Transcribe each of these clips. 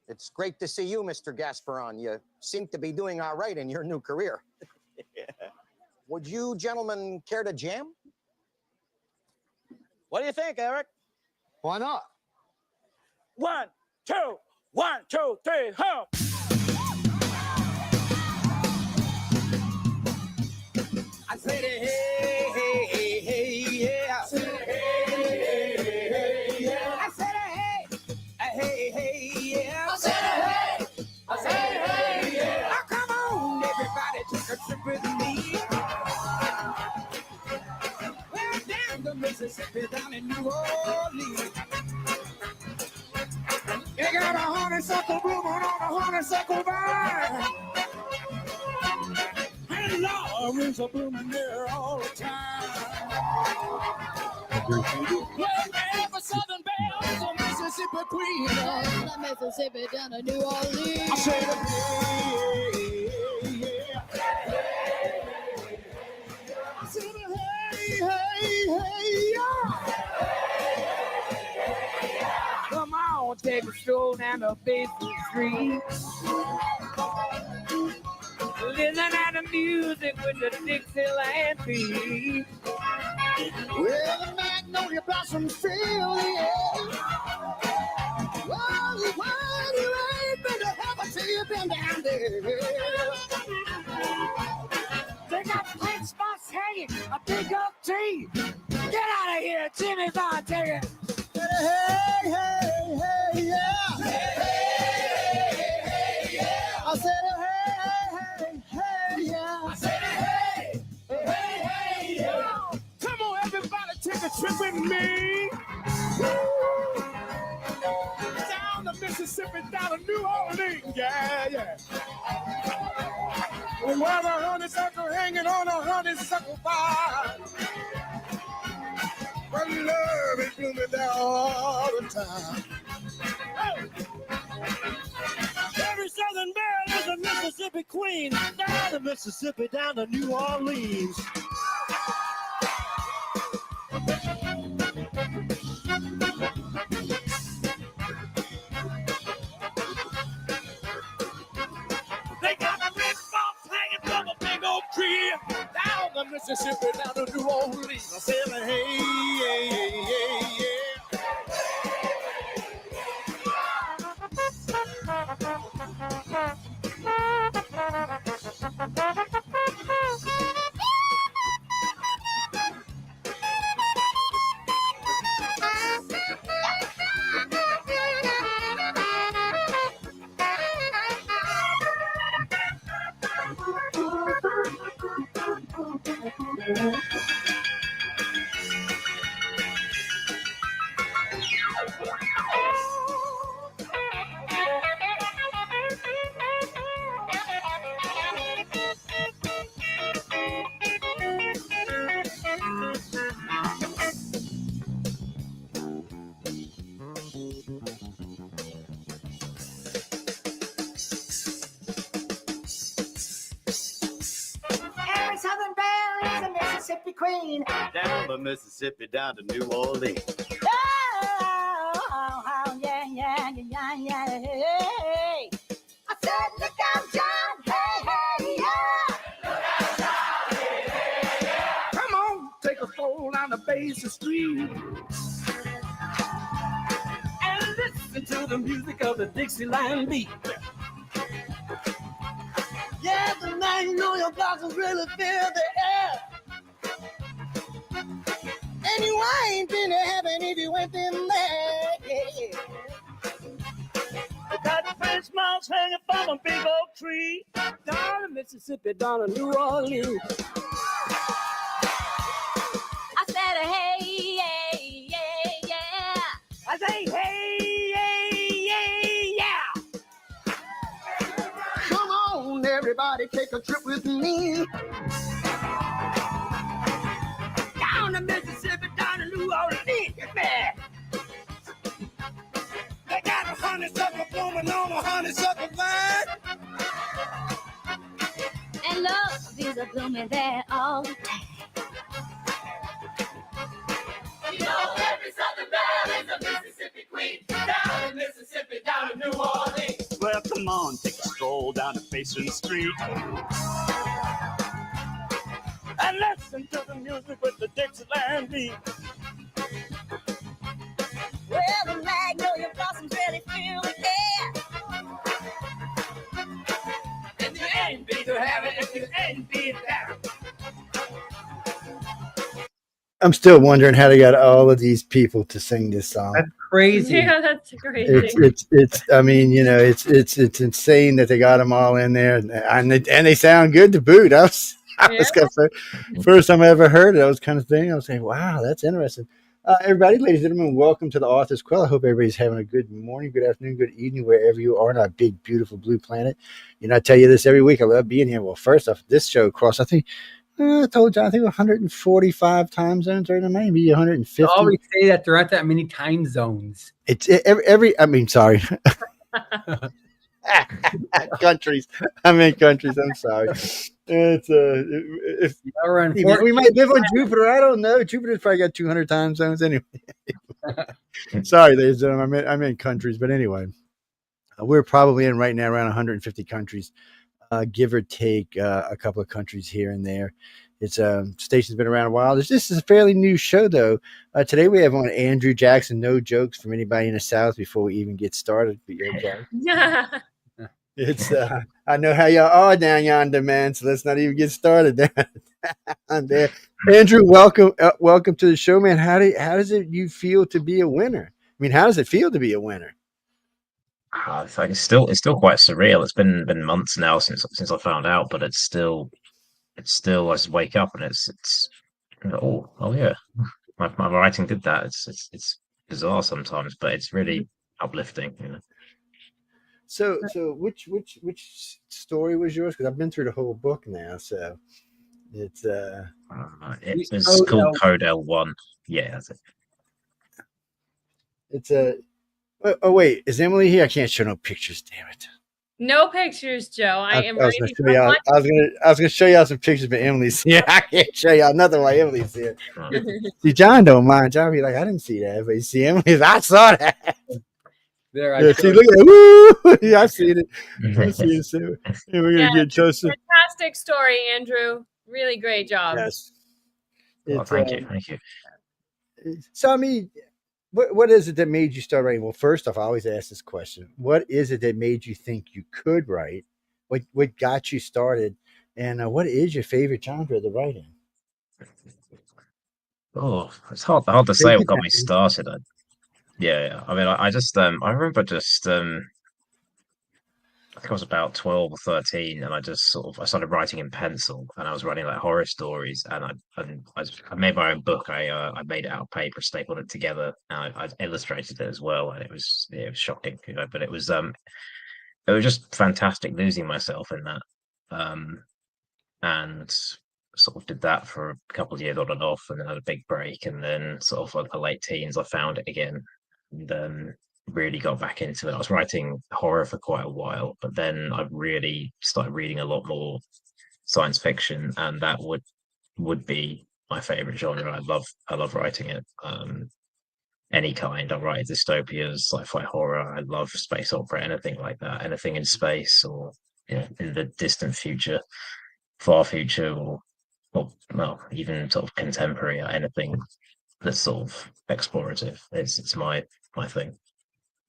It's great to see you, Mr. Gasperon. You seem to be doing all right in your new career. Yeah. Would you gentlemen care to jam? What do you think, Eric? Why not? 1, 2, 1, 2, 3, hop! I said, hey, hey, hey, hey, yeah. I said, hey, hey, hey, yeah. I said, hey, hey, hey, yeah. I said, hey, I said, hey, yeah. Oh, come on, everybody, take a trip with me. Well, down the Mississippi, down in New Orleans. You got a honeysuckle blooming on a honeysuckle vine. And Laurels are blooming there all the time. Well, every Southern belle is a Mississippi queen. Down the Mississippi, down to New Orleans. I said, hey, yeah. I said, hey, hey, hey, yeah. Come on, take a stroll down the Basin Street. Listen to the music with the Dixieland beat. Well, the magnolia blossoms fill the air. Well, you ain't been to heaven till you've been down there. They got plant spots hanging, a big oak tree. Get out of here, Jimmy's on ticket. Hey, hey, hey, yeah. Hey, hey, hey, yeah. I said, hey, hey, hey, yeah. I said, hey, hey, hey, yeah. Come on, everybody, take a trip with me. Woo. Down the Mississippi, down to New Orleans. Yeah, yeah. Well, where the honeysuckle hanging on a honeysuckle vine. Well, love is blooming there all the time. Oh. Every Southern belle is a Mississippi queen. Down the Mississippi, down to New Orleans. They got the red fox hanging from a big oak tree. Down the Mississippi, down to New Orleans. I said, hey, hey, hey, hey, yeah. Every Southern belle is a Mississippi queen. Down the Mississippi, down to New Orleans. Oh, yeah, yeah, yeah, yeah, hey. I said, look out, John, hey, hey, yeah. Look out, John, hey, hey, yeah. Come on, take a stroll down the Basin Street. And listen to the music of the Dixieland beat. Yeah, the magnolia blossoms really fill the air. And you ain't been to heaven if you went in there. Yeah. They got the French moss hanging from a big oak tree. Down in Mississippi, down in New Orleans. I said, hey, hey, yeah, yeah. I say, hey, hey, yeah, yeah. Come on, everybody, take a trip with me. Down to Mississippi, down to New Orleans, get there. They got a honeysuckle blooming on a honeysuckle vine. And love is a blooming there all the time. You know every Southern belle is a Mississippi queen. Down in Mississippi, down in New Orleans. Come on, take a stroll down the Basin Street. And listen to the music with the Dixieland beat. Well, the magnolia blossoms really fill the air. And you ain't be to have it if you ain't be there. I'm still wondering how they got all of these people to sing this song. That's crazy. Yeah, that's crazy. It's I mean, you know, it's insane that they got them all in there, and they sound good to boot. I was kind of, first time I ever heard it, I was kind of thinking, I was saying, wow, that's interesting. Everybody, ladies and gentlemen, welcome to the Author's Quill. I hope everybody's having a good morning, good afternoon, good evening, wherever you are on our big, beautiful blue planet. You know, I tell you this every week. I love being here. Well, first off, this show crossed, I think, I told you, I think 145 time zones right now, maybe 150. You always say that there aren't that many time zones. It's every I mean, sorry. Countries. I mean countries. I'm sorry. It's we might live on Jupiter. I don't know. Jupiter's probably got 200 time zones anyway. Sorry, ladies and gentlemen. I meant countries, but anyway, we're probably in right now around 150 countries. Give or take a couple of countries here and there. It's station's been around a while. This is a fairly new show, though. Today we have on Andrew Jackson. No jokes from anybody in the South before we even get started. But okay. It's I know how y'all are down yonder, man. So let's not even get started down there. Andrew, welcome to the show, man. How does you feel to be a winner? I mean, how does it feel to be a winner? I think it's still quite surreal. It's been months now since I found out, but it's still I just wake up and it's oh yeah, my writing did that. It's bizarre sometimes, but it's really uplifting, you know. So which story was yours? Because I've been through the whole book now, so it's it was called Code L1. Yeah, that's it. It's a. Oh wait, is Emily here? I can't show no pictures. Damn it! No pictures, Joe. I was gonna show y'all some pictures, but Emily's here. I can't show y'all nothing while Emily's here. See, John don't mind. John be like, I didn't see that, but you see, Emily's. I saw that. There, see, look at it. Woo! Yeah, I seen it. I see it. So, we're gonna get Joseph. Fantastic story, Andrew. Really great job. Yes. Thank you. So, I mean, what is it that made you start writing? Well, first off, I always ask this question: what is it that made you think you could write? What got you started? And what is your favorite genre to write in? Oh, it's hard to say what got me started. Yeah. I mean, I just I remember just I think I was about 12 or 13, and I started writing in pencil, and I was writing like horror stories, and I made my own book. I made it out of paper, stapled it together, and I illustrated it as well, and it was shocking, you know. But it was just fantastic losing myself in that, and sort of did that for a couple of years on and off, and then had a big break, and then sort of like the late teens, I found it again, and really got back into it. I was writing horror for quite a while, but then I really started reading a lot more science fiction, and that would be my favorite genre. I love writing it. Any kind. I write dystopias, sci-fi horror. I love space opera, anything like that, anything in space or in the distant future, far future, or well, even sort of contemporary. Anything that's sort of explorative. It's my thing.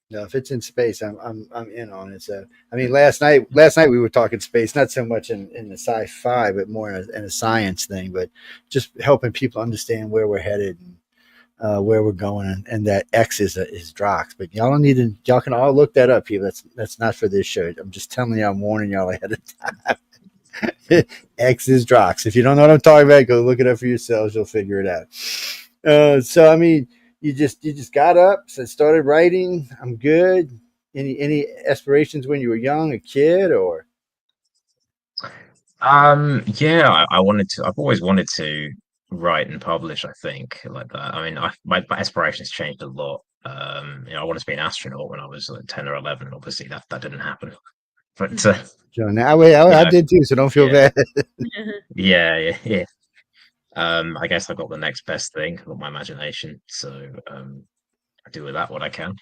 No, if it's in space, I'm in on it. So, I mean, last night we were talking space, not so much in the sci-fi, but more in a science thing, but just helping people understand where we're headed and where we're going, and that X is Drox. But y'all can all look that up, people. That's not for this show. I'm just telling y'all, I'm warning y'all ahead of time. X is Drox. If you don't know what I'm talking about, go look it up for yourselves. You'll figure it out. So, I mean, you just got up and started writing. I'm good. Any aspirations when you were young, a kid, or? Yeah, I've always wanted to write and publish, I think, like that. I mean, my aspirations changed a lot. I wanted to be an astronaut when I was like 10 or 11. Obviously that didn't happen. But John, I did too, so don't feel bad. Yeah. I guess I got the next best thing, I got my imagination, so I do with that what I can.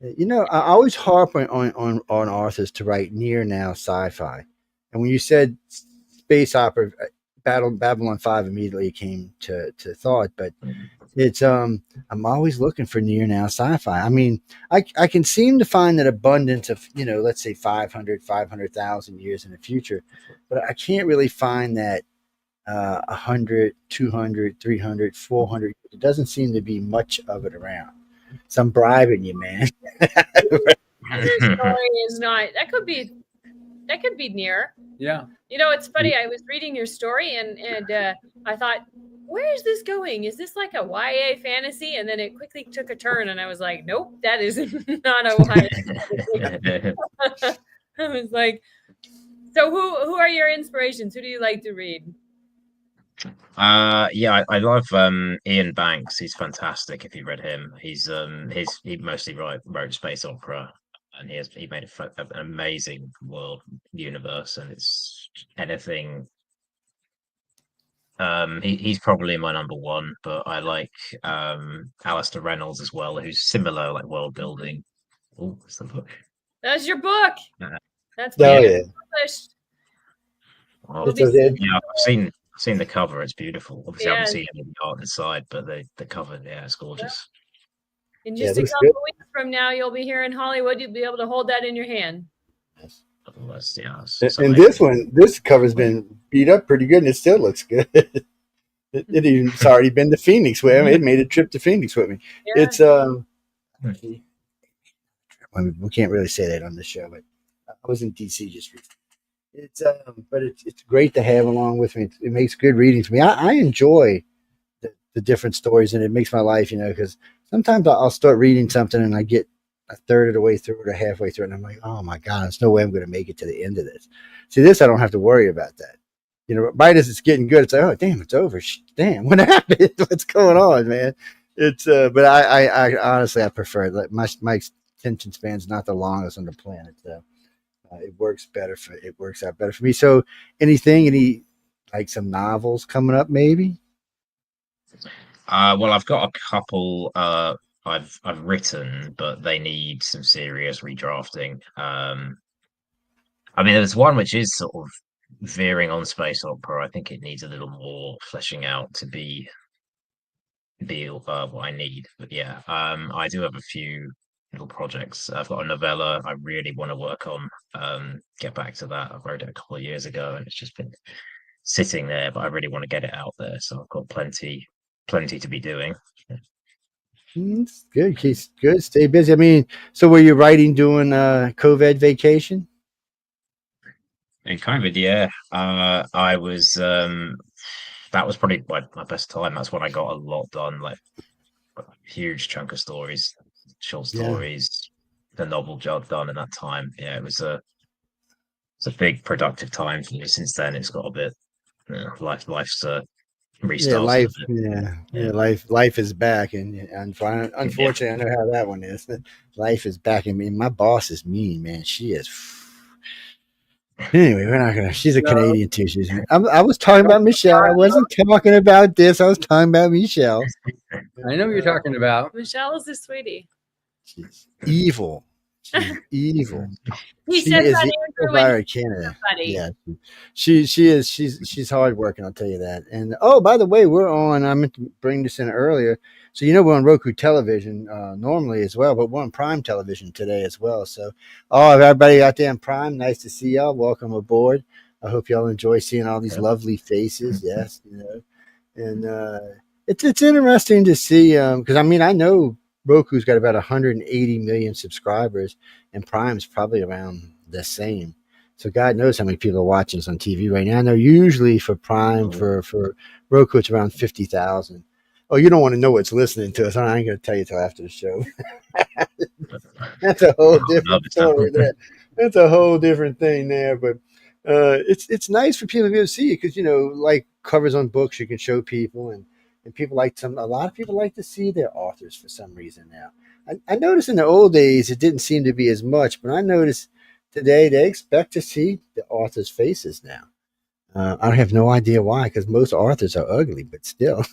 I always harp on authors to write near now sci-fi, and when you said space opera, Babylon 5 immediately came to thought, but it's I'm always looking for near now sci-fi. I mean, I can seem to find that abundance of, let's say 500,000 years in the future, but I can't really find that 100, 200, 300, 400. It doesn't seem to be much of it around. So I'm bribing you, man. Your story is not. That could be near. Yeah. It's funny. I was reading your story and I thought, where is this going? Is this like a YA fantasy? And then it quickly took a turn, and I was like, nope, that is not a YA. I was like, so who are your inspirations? Who do you like to read? I love Ian Banks. He's fantastic. If you read him, he mostly wrote space opera, and he made an amazing world universe, and it's anything. He's probably my number one, but I like Alastair Reynolds as well, who's similar, like world building. Oh, that's the book. That's your book. That's published. Oh, yeah, I've seen the cover. It's beautiful. Obviously, I haven't seen any of the art inside, but the cover, it's gorgeous. In just a couple of weeks from now, you'll be here in Hollywood. You'll be able to hold that in your hand. Yes. And this cover's been beat up pretty good, and it still looks good. It's already been to Phoenix with me. It made a trip to Phoenix with me. Yeah. It's we can't really say that on the show, but I was in DC just recently. It's great to have along with me. It makes good reading for me. I enjoy the different stories, and it makes my life, because sometimes I'll start reading something and I get a third of the way through it or halfway through it, and I'm like, oh my God, there's no way I'm going to make it to the end of this. See, this, I don't have to worry about that. Right as it's getting good, it's like, oh, damn, it's over. Damn, what happened? What's going on, man? It's, but I honestly, I prefer it. Like my attention span's not the longest on the planet, so it works out better for me. So any like some novels coming up, maybe? Well, I've got a couple I've written, but they need some serious redrafting. I mean, there's one which is sort of veering on space opera. I think it needs a little more fleshing out to be what I need. But yeah, I do have a few little projects. I've got a novella I really want to work on. Get back to that. I wrote it a couple of years ago, and it's just been sitting there, but I really want to get it out there. So I've got plenty to be doing. It's good. Keith, good. Stay busy. I mean, so were you writing during COVID vacation? In COVID, yeah. I was. That was probably my best time. That's when I got a lot done, like a huge chunk of stories, short stories, the novel job done in that time. Yeah, it's a big productive time for me. Since then, it's got a bit. Life's restart. Life is back, and unfortunately, I know how that one is. Life is back. I mean, my boss is mean, man. She is. Anyway, we're not gonna. She's a Canadian too. I was talking about Michelle. I wasn't talking about this. I was talking about Michelle. I know what you're talking about. Michelle is a sweetie. She's evil. She's evil. He said that Andrew Canada. Yeah, she is. She's hard working. I'll tell you that. And by the way, we're on. I meant to bring this in earlier. So we're on Roku television normally as well, but we're on Prime television today as well. So, everybody out there in Prime, nice to see y'all. Welcome aboard. I hope y'all enjoy seeing all these lovely faces. Yes, and it's interesting to see because I know Roku's got about 180 million subscribers, and Prime's probably around the same. So God knows how many people are watching us on TV right now. I know usually for Prime, for Roku, it's around 50,000. Oh, you don't want to know what's listening to us. I ain't going to tell you till after the show. That's a whole different story. That's a whole different thing there. But it's nice for people to be able to see it because, like covers on books, you can show people and people a lot of people like to see their authors for some reason now. I noticed in the old days, it didn't seem to be as much, but I noticed today they expect to see the authors' faces now. I have no idea why, because most authors are ugly, but still.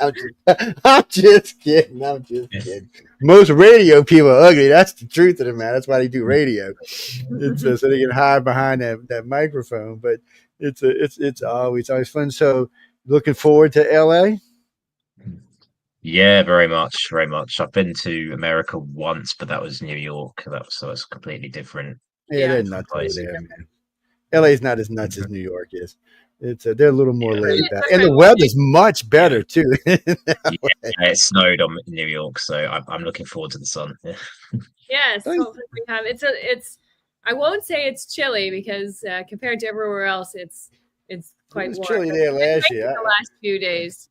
I'm just kidding. I'm just kidding. Most radio people are ugly. That's the truth of the matter. That's why they do radio. It's so they can hide behind that microphone. But it's always fun. So looking forward to LA. Yeah, very much, very much. I've been to America once, but that was New York. So it's completely different. Yeah, they're nuts over there, man. LA's not as nuts as New York is. They're a little more laid back, and the weather's much better too. It snowed in New York, so I'm looking forward to the sun. Yes, hopefully we have. It's. I won't say it's chilly because compared to everywhere else, it's quite warm. Chilly there last year. The last few days.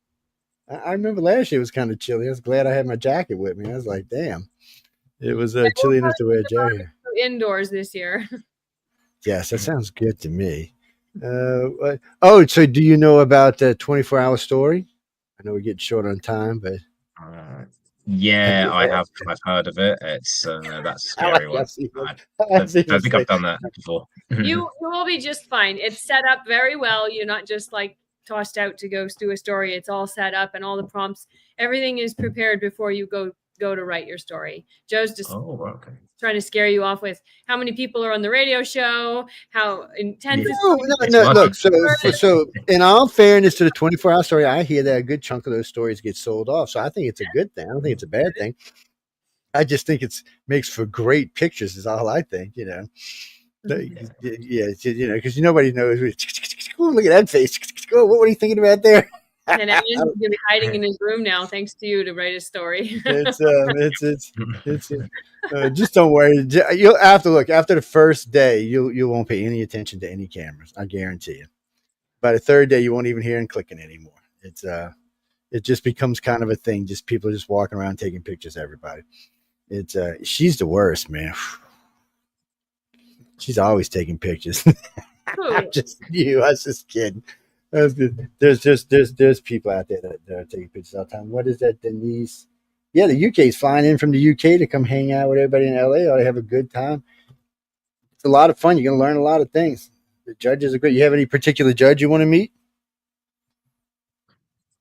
I remember last year was kind of chilly. I was glad I had my jacket with me. I was like, damn, it was chilly enough to wear a jacket. Indoors this year. Yes, that sounds good to me. So do you know about the 24-hour story? I know we're getting short on time, but yeah, I've heard of it. It's that's a scary one. I think I've done that before. You will be just fine. It's set up very well. You're not just like tossed out to go do a story. It's all set up and all the prompts. Everything is prepared before you go to write your story. Joe's just trying to scare you off with how many people are on the radio show, how intense. No. Look, so in all fairness to the 24-hour story, I hear that a good chunk of those stories get sold off. So I think it's a good thing. I don't think it's a bad thing. I just think makes for great pictures. Is all I think. Yeah, because nobody knows. Oh, look at that face. Oh, what are you thinking about there? And Iain's going to be hiding in his room now, thanks to you to write a story. Just don't worry. You'll have to look after the first day. You won't pay any attention to any cameras. I guarantee you. By the third day, you won't even hear him clicking anymore. It just becomes kind of a thing. Just people just walking around taking pictures of everybody. She's the worst, man. She's always taking pictures. Not just you. I was just kidding. There's people out there that are taking pictures all the time. What is that, Denise? Yeah, the UK is flying in from the UK to come hang out with everybody in LA. Ought to have a good time. It's a lot of fun. You're going to learn a lot of things. The judges are great. You have any particular judge you want to meet?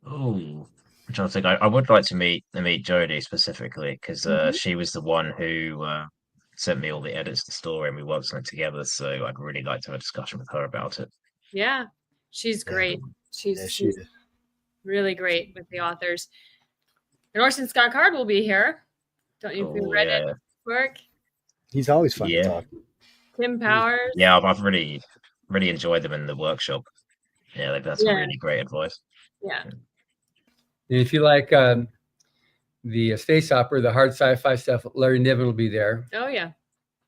Oh, I'm trying to think. I would like to meet Jodie specifically because she was the one who sent me all the edits to the story and we worked on it together. So I'd really like to have a discussion with her about it. Yeah. She's great. She's really great with the authors. And Orson Scott Card will be here. Don't you feel read it work? He's always fun to talk to. Tim Powers. Yeah, I've really enjoyed them in the workshop. Yeah, they've had some really great advice. Yeah. And if you like the space opera, the hard sci-fi stuff, Larry Niven will be there. Oh yeah.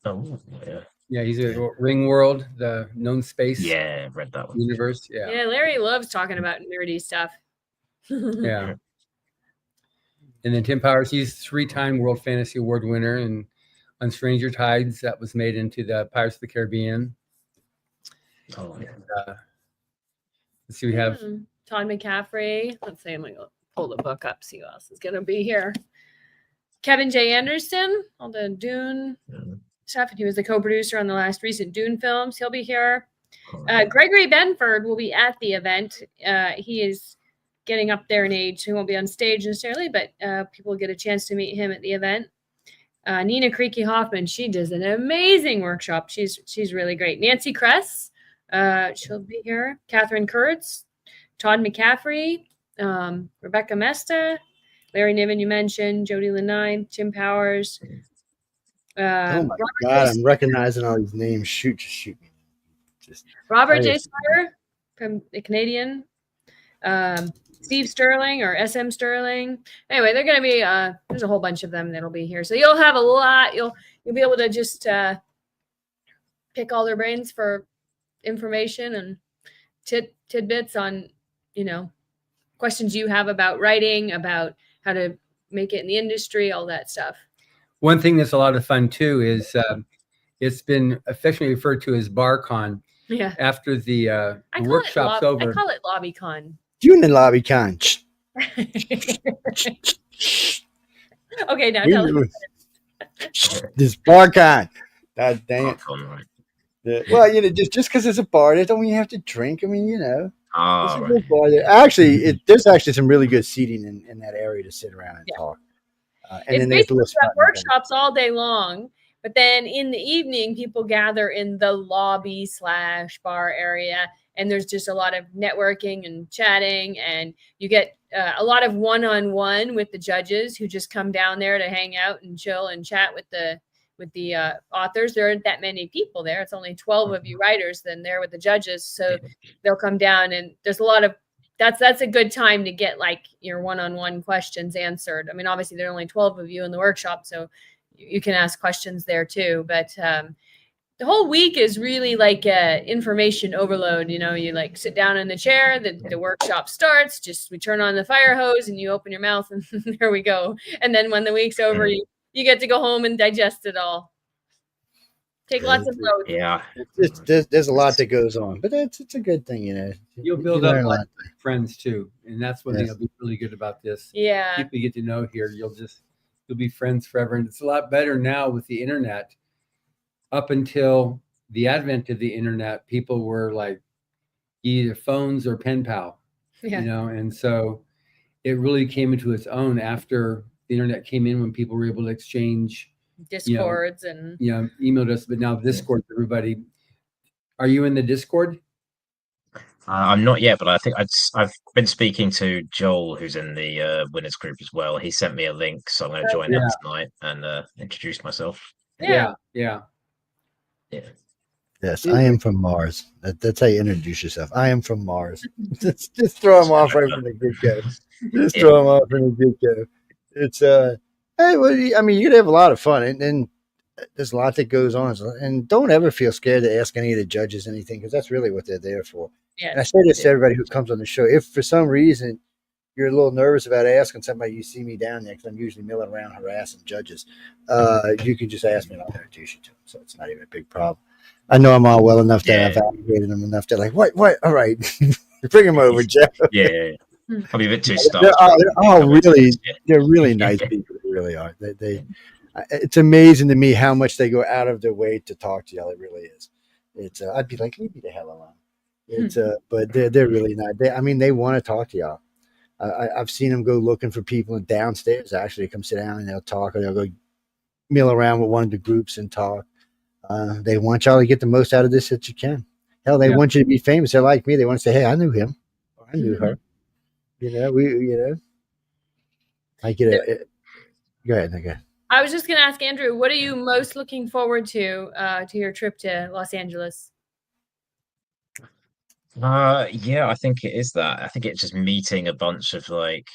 Oh yeah. Yeah, he's a Ring World, the known space. Yeah, I've read that one. Universe. Yeah. Yeah, Larry loves talking about nerdy stuff. Yeah. And then Tim Powers, he's 3-time World Fantasy Award winner, and on Stranger Tides, that was made into the Pirates of the Caribbean. Oh yeah. And, let's see, we have Todd McCaffrey. Let's see, I'm gonna pull the book up, see who else is gonna be here. Kevin J. Anderson, all the Dune stuff, and he was the co-producer on the last recent Dune films. He'll be here. Gregory Benford will be at the event. He is getting up there in age. He won't be on stage necessarily, but people get a chance to meet him at the event. Nina Creaky Hoffman, she does an amazing workshop. She's really great. Nancy Kress, she'll be here. Catherine Kurtz, Todd McCaffrey, Rebecca Mesta, Larry Niven, you mentioned, Jodie Lenine, Tim Powers. Oh my God, I'm recognizing all these names. Shoot me. Robert J. Sawyer from the Canadian. Steve Sterling or SM Sterling. Anyway, they're going to be, there's a whole bunch of them that'll be here. So you'll have a lot. You'll be able to just pick all their brains for information and tidbits on, questions you have about writing, about how to make it in the industry, all that stuff. one thing that's a lot of fun too is it's been affectionately referred to as BarCon. Yeah. After the workshop's over. I call it LobbyCon. June and LobbyCon. Okay, now tell me. This BarCon. God dang it. Yeah. Well, just because it's a bar, that don't mean you have to drink. I mean, Oh, It's a right. good bar there. Actually, there's actually some really good seating in that area to sit around and talk. And It's then there's a basically little spot got in the back. workshops all day long, but then in the evening, people gather in the lobby / bar area, and there's just a lot of networking and chatting, and you get a lot of one-on-one with the judges who just come down there to hang out and chill and chat with the authors. There aren't that many people there. It's only 12 of you writers then there with the judges, so they'll come down, and there's a lot of that's a good time to get like your one-on-one questions answered. I mean, obviously there are only 12 of you in the workshop, so you can ask questions there too. But the whole week is really like information overload. You know, you like sit down in the chair, the workshop starts, we turn on the fire hose and you open your mouth and there we go. And then when the week's over, you get to go home and digest it all. Take lots of notes. Yeah. There's a lot that goes on, but it's a good thing, you know. You'll build up a lot of friends too, and that's one thing that'll be really good about this. Yeah, people you get to know here, you'll be friends forever, and it's a lot better now with the internet. Up until the advent of the internet, people were like either phones or pen pal, you know, and so it really came into its own after the internet came in, when people were able to exchange Discords and emailed us. But now Discord, everybody. Are you in the Discord? I'm not yet, but I think I've been speaking to Joel, who's in the winners group as well. He sent me a link, so I'm going to join them tonight and introduce myself. Yeah. Yes, I am from Mars. That's how you introduce yourself. I am from Mars. just throw them off right from the get-go. Just throw them off from the get-go. It's hey, well, I mean, you could have a lot of fun, and there's a lot that goes on. And don't ever feel scared to ask any of the judges anything, because that's really what they're there for. Yeah. And I say this to everybody who comes on the show: if for some reason you're a little nervous about asking somebody, you see me down there, because I'm usually milling around harassing judges, you can just ask me and I'll introduce you to them. So it's not even a big problem. I know them all well enough that I've validated them enough. They're like, what? All right. Bring them over, Jeff. Yeah. Probably a bit too They're really nice people. They really are. It's amazing to me how much they go out of their way to talk to y'all. It really is. It's I'd be like, leave me the hell alone. It's but they're really nice. They want to talk to y'all. I've seen them go looking for people downstairs actually come sit down and they'll talk, or they'll go mill around with one of the groups and talk. They want y'all to get the most out of this that you can. Hell, they want you to be famous. They're like me. They want to say, hey, I knew him. Or I knew her. I get it. Go ahead. I was just going to ask Andrew, what are you most looking forward to your trip to Los Angeles? I think it is that. I think it's just meeting a bunch of like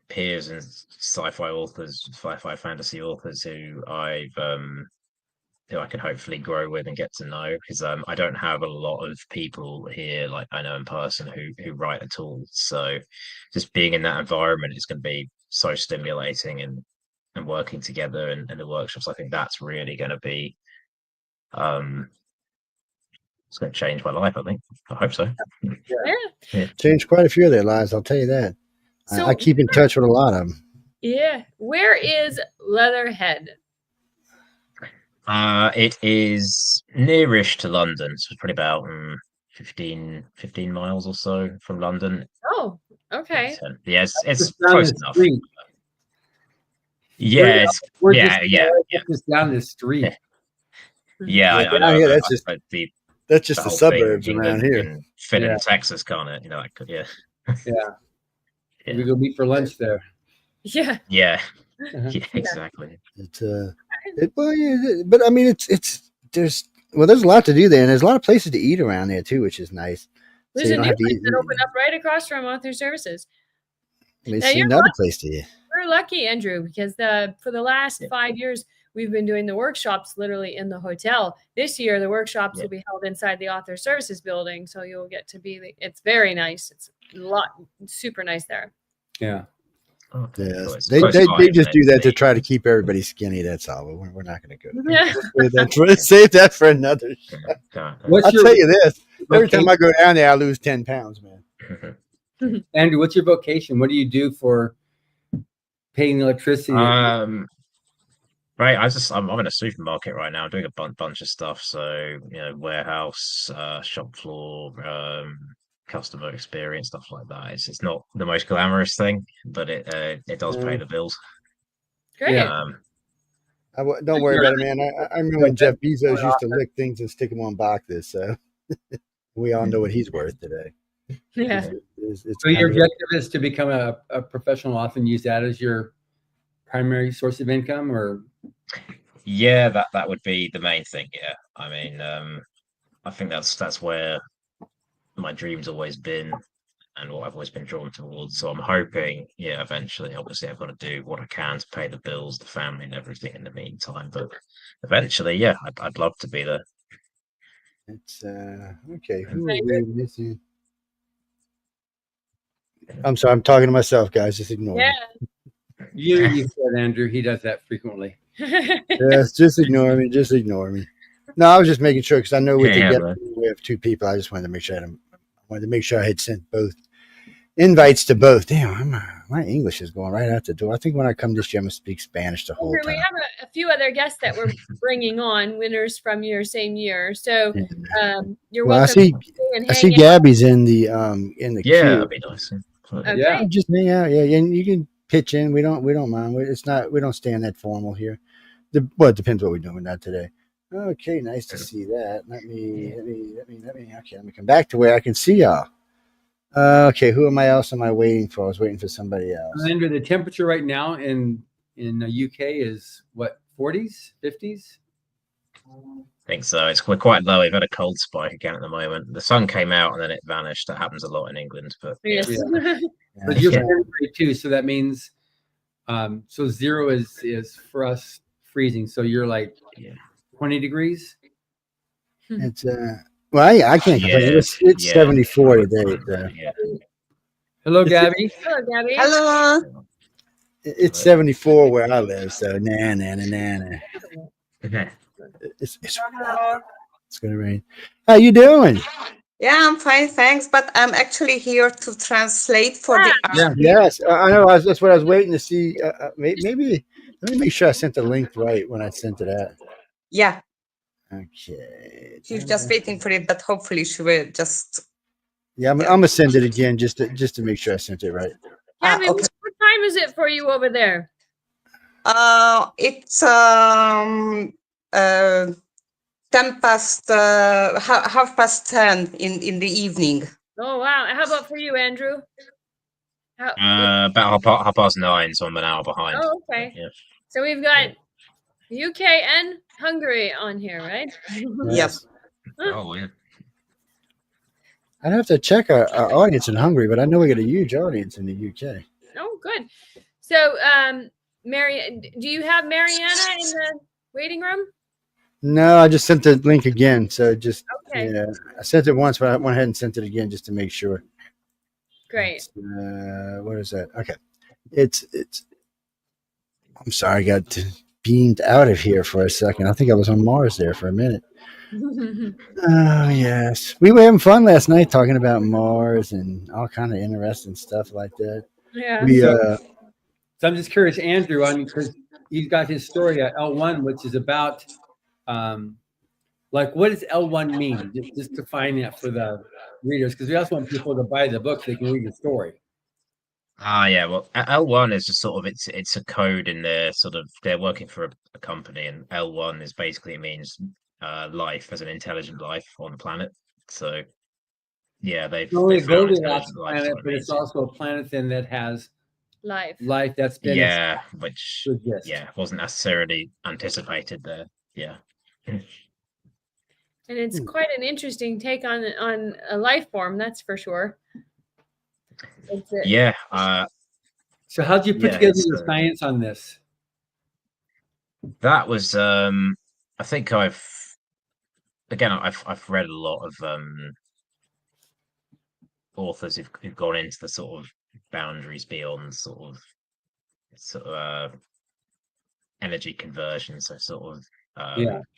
peers and sci-fi authors, sci-fi fantasy authors who I can hopefully grow with and get to know, because I don't have a lot of people here like I know in person who write at all. So just being in that environment is going to be so stimulating, and working together and the workshops. I think that's really going to be it's going to change my life. I hope so. Yeah. Changed quite a few of their lives, I'll tell you that. So, I keep in touch with a lot of them. Yeah. Where is Leatherhead? It is nearish to London, so it's probably about 15 miles or so from London. Oh, okay. Yes, it's close enough. Yeah, Just down the street. I know. That's just the suburbs around here. Fit in Texas, can't it? We go meet for lunch there. Yeah. Yeah, exactly. It's but I mean, there's a lot to do there, and there's a lot of places to eat around there too, which is nice. There's a new place that opened up right across from Author Services. There's another place to eat. We're lucky, Andrew, because for the last 5 years we've been doing the workshops literally in the hotel. This year the workshops will be held inside the Author Services building, so you'll get to be. It's very nice. It's super nice there. Yeah. Yes. They just do that to try to keep everybody skinny. That's all. We're not going to go. Yeah. Save that for another show. I'll tell you this: every time I go down there, I lose 10 pounds, man. Andrew, what's your vocation? What do you do for paying electricity? Right. I'm in a supermarket right now, doing a bunch of stuff. So warehouse, shop floor, customer experience, stuff like that. It's not the most glamorous thing, but it does pay the bills. Great. Yeah. Don't worry about it, man. I remember when Jeff Bezos used to lick things and stick them on boxes. So we all know what he's worth today. Yeah. It's So your kind of- objective is to become a professional author and use that as your primary source of income, or? Yeah, that would be the main thing. Yeah, I mean, I think that's where my dream's always been, and what I've always been drawn towards. So I'm hoping, yeah, eventually, obviously, I've got to do what I can to pay the bills, the family, and everything in the meantime. But eventually, yeah, I'd love to be there. It's okay. Who are we missing? I'm sorry, I'm talking to myself, guys. Just ignore me. You said, Andrew, he does that frequently. Yes, just ignore me. Just ignore me. No, I was just making sure because I know we have 2 people. I just wanted to make sure I had sent both invites to both. Damn, my English is going right out the door. I think when I come this year, I'm gonna speak Spanish the whole time. We have a few other guests that we're bringing on, winners from your same year. So you're welcome. I see Gabby's in the queue. That'd be nice. Okay. Yeah, just hang out. Yeah, and you can pitch in. We don't mind. We don't stand that formal here. It depends what we're doing. Not today. Okay, nice to see that. Let me. Okay, let me come back to where I can see y'all. Okay, who am I waiting for? I was waiting for somebody else. Andrew, the temperature right now in the UK is what, 40s, 50s? I think so. We're quite low. We've had a cold spike again at the moment. The sun came out and then it vanished. That happens a lot in England, but yes. But you're February too, so that means so 0 is for us freezing. So you're like 20 degrees. It's well, I can't complain. It's 74 today. Hello, Gabby. Hello, Gabby. Hello. It's 74 where I live, so nah. It's gonna rain. How you doing? Yeah, I'm fine, thanks. But I'm actually here to translate for the art. Yes, I know. That's what I was waiting to see. Maybe let me make sure I sent the link right when I sent it out. Yeah. Okay. She's just waiting for it, but hopefully she will just. Yeah, I'm gonna send it again just to make sure I sent it right. Gabby, what time is it for you over there? It's 10:30 in the evening. Oh wow! How about for you, Andrew? About 9:30, so I'm an hour behind. Oh, okay. Yeah. So we've got UK and Hungary on here, right? Yes. Oh yeah. I'd have to check our audience in Hungary, but I know we got a huge audience in the UK. Oh, good. So, do you have Marianna in the waiting room? No, I just sent the link again. So just Okay. yeah, I sent it once, but I went ahead and sent it again just to make sure. Great. What is that? Okay, it's. I'm sorry, I got beamed out of here for a second. I think I was on Mars there for a minute. Oh yes, we were having fun last night talking about Mars and all kind of interesting stuff like that. Yeah. So I'm just curious, Andrew, because he's got his story at L1, which is about like what does L1 mean? Just define that for the readers, because we also want people to buy the book so they can read the story. Yeah. Well, L1 is just sort of it's a code in their sort of they're working for a company, and L1 is basically means life as an intelligent life on the planet. So yeah, they've only they found Goldilocks intelligent life, planet, what but it it's means. also a planet then that has life that's been which exists. wasn't necessarily anticipated there. Yeah. And it's quite an interesting take on a life form, that's for sure. Yeah. So how did you put together the science on this? That was I think I've read a lot of authors who've gone into the sort of boundaries beyond sort of energy conversion, so sort of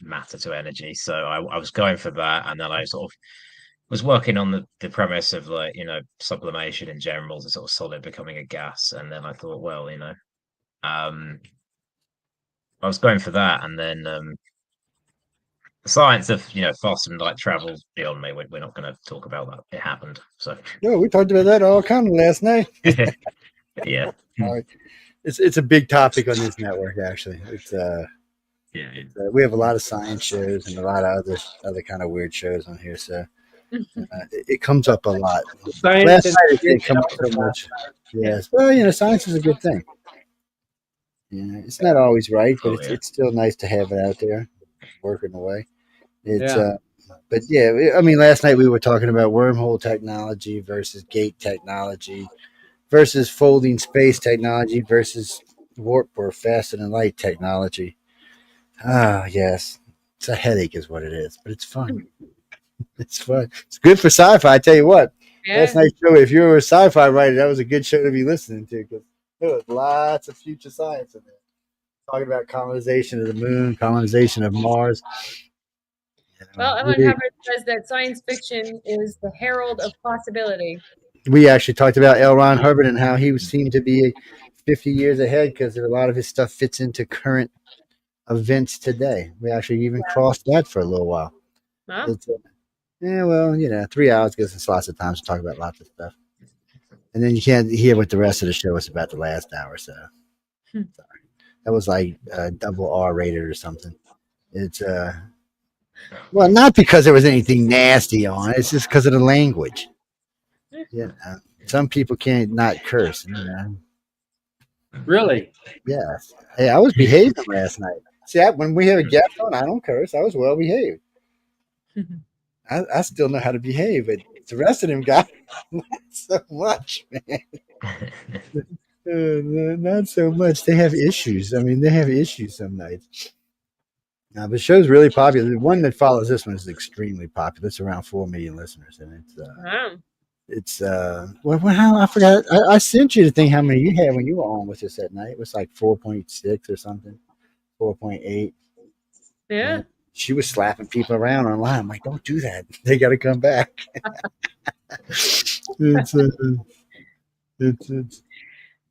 matter to energy. So I was going for that, and then I sort of was working on the premise of, like, you know, sublimation in general, the sort of solid becoming a gas, and then I thought, well, you know, I was going for that, and then science of fast and light travel beyond me. We're not going to talk about that. It happened. So No, we talked about that all kind of last night. yeah. All right. It's a big topic on this network. Actually, we have a lot of science shows and a lot of other kind of weird shows on here. So it comes up a lot. Science Last night it comes up so much. Yes. Well, science is a good thing. Yeah, it's not always right, but it's still nice to have it out there, working away. But yeah, I mean, last night we were talking about wormhole technology versus gate technology versus folding space technology versus warp or faster than light technology. Ah, yes, it's a headache, is what it is, but it's fun. It's fun. It's good for sci-fi. I tell you what, last night's show. If you were a sci-fi writer, that was a good show to be listening to because there was lots of future science in there. Talking about colonization of the moon, colonization of Mars. Well, Armand Hubbard says that science fiction is the herald of possibility. We actually talked about L. Ron Hubbard and how he seemed to be 50 years ahead because a lot of his stuff fits into current events today. We actually even crossed that for a little while. Wow. Yeah, well, 3 hours gives us lots of time to talk about lots of stuff. And then you can't hear what the rest of the show was about the last hour. So sorry. That was like double R rated or something. It's well, not because there was anything nasty on it. It's just because of the language. Some people can't not curse. Really? Yes. Hey, I was behaving last night. See, when we have a guest on, I don't curse. I was well behaved. I still know how to behave, but the rest of them guys, not so much, man. Not so much. They have issues. I mean, they have issues some nights. But the show's really popular. The one that follows this one is extremely popular. It's around 4 million listeners, and it's how I forgot. I sent you the thing how many you had when you were on with us that night. It was like 4.6 or something, 4.8. Yeah. She was slapping people around online. I'm like, don't do that. They got to come back. it's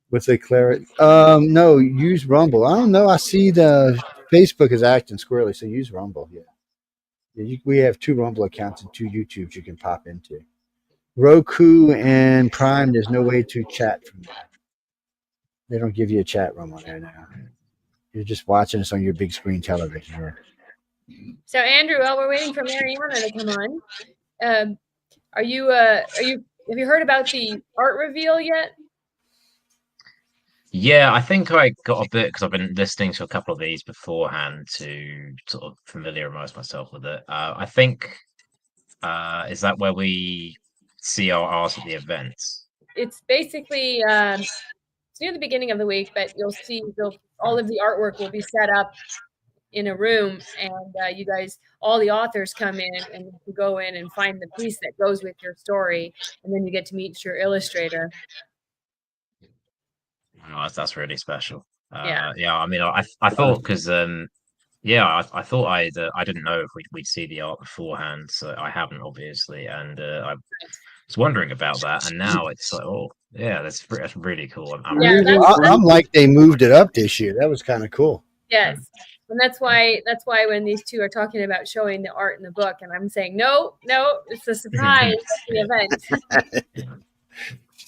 what's that, Claret? No, use Rumble. I don't know. I see the Facebook is acting squirrely, so use Rumble. Yeah, we have 2 Rumble accounts and 2 YouTubes you can pop into. Roku and Prime, there's no way to chat from that. They don't give you a chat room on there now. You're just watching us on your big screen television. So Andrew, while we're waiting for Marianna to come on, have you heard about the art reveal yet? Yeah, I think I got a bit because I've been listening to a couple of these beforehand to sort of familiarize myself with it. I think is that where we see our art at the events? It's basically it's near the beginning of the week, but you'll see all of the artwork will be set up in a room, and you guys, all the authors come in and you go in and find the piece that goes with your story, and then you get to meet your illustrator. Oh, that's really special. Yeah. I mean, I thought because I thought I didn't know if we'd see the art beforehand, so I haven't obviously, and I was wondering about that, and now it's like, oh yeah, that's really cool. I'm like they moved it up this year. That was kind of cool. Yes. And that's why when these two are talking about showing the art in the book, and I'm saying, no, it's a surprise the event.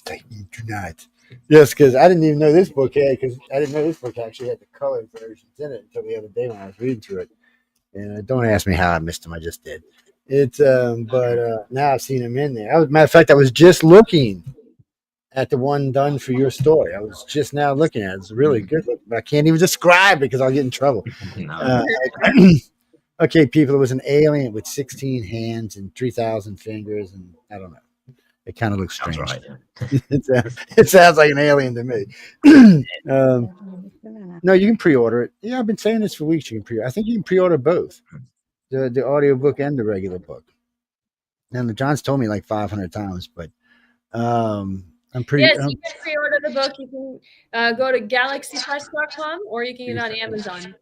Do not. Yes, because I didn't even know this book had, because I didn't know this book actually had the colored versions in it until the other day when I was reading through it. And don't ask me how I missed them. I just did. It's but now I've seen them in there. As a matter of fact, I was just looking at the one done for your story. I was just now looking at it. It's really good, but I can't even describe it because I'll get in trouble. Okay, people, it was an alien with 16 hands and 3,000 fingers, and I don't know. It kind of looks strange. Right. It sounds like an alien to me. No, you can pre-order it. Yeah, I've been saying this for weeks. You can pre-order. I think you can pre-order both, the audio book and the regular book. And John's told me like 500 times, but I'm pretty. Yes, you can pre-order the book. You can go to galaxypress.com or you can get it on Amazon.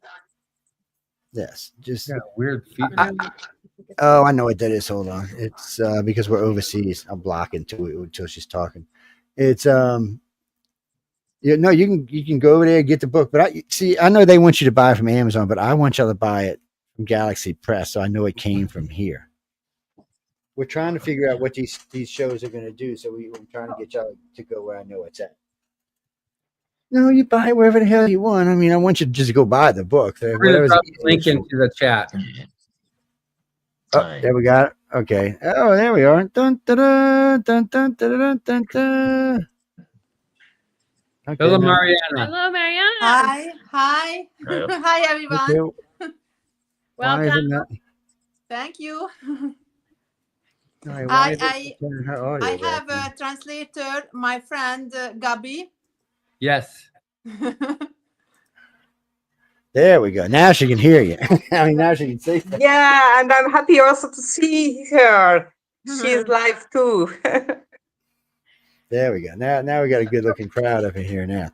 Yes, just weird feet. I know what that is. Hold on, it's because we're overseas. I'm blocking until she's talking. It's you can go over there and get the book, but I know they want you to buy it from Amazon, but I want y'all to buy it from Galaxy Press, so I know it came from here. We're trying to figure out what these shows are going to do, so we're trying to get y'all to go where I know it's at. No, you buy it wherever the hell you want. I mean, I want you to just go buy the book. We're going to drop the link into the chat. Oh, there we got it. Okay. Oh, there we are. Dun, dun, dun, dun, dun, dun, dun, dun, dun. Okay, Hello, now- Marianna. Hello, Marianna. Hi, hi, Hello. hi everyone. okay, why is it Welcome. not? Thank you. All right, why is it turning her audio I back have on? a translator, my friend Gabi. Yes. There we go. Now she can hear you. I mean, now she can see. Yeah, and I'm happy also to see her. She's live too. There we go. Now we got a good looking crowd up in here now.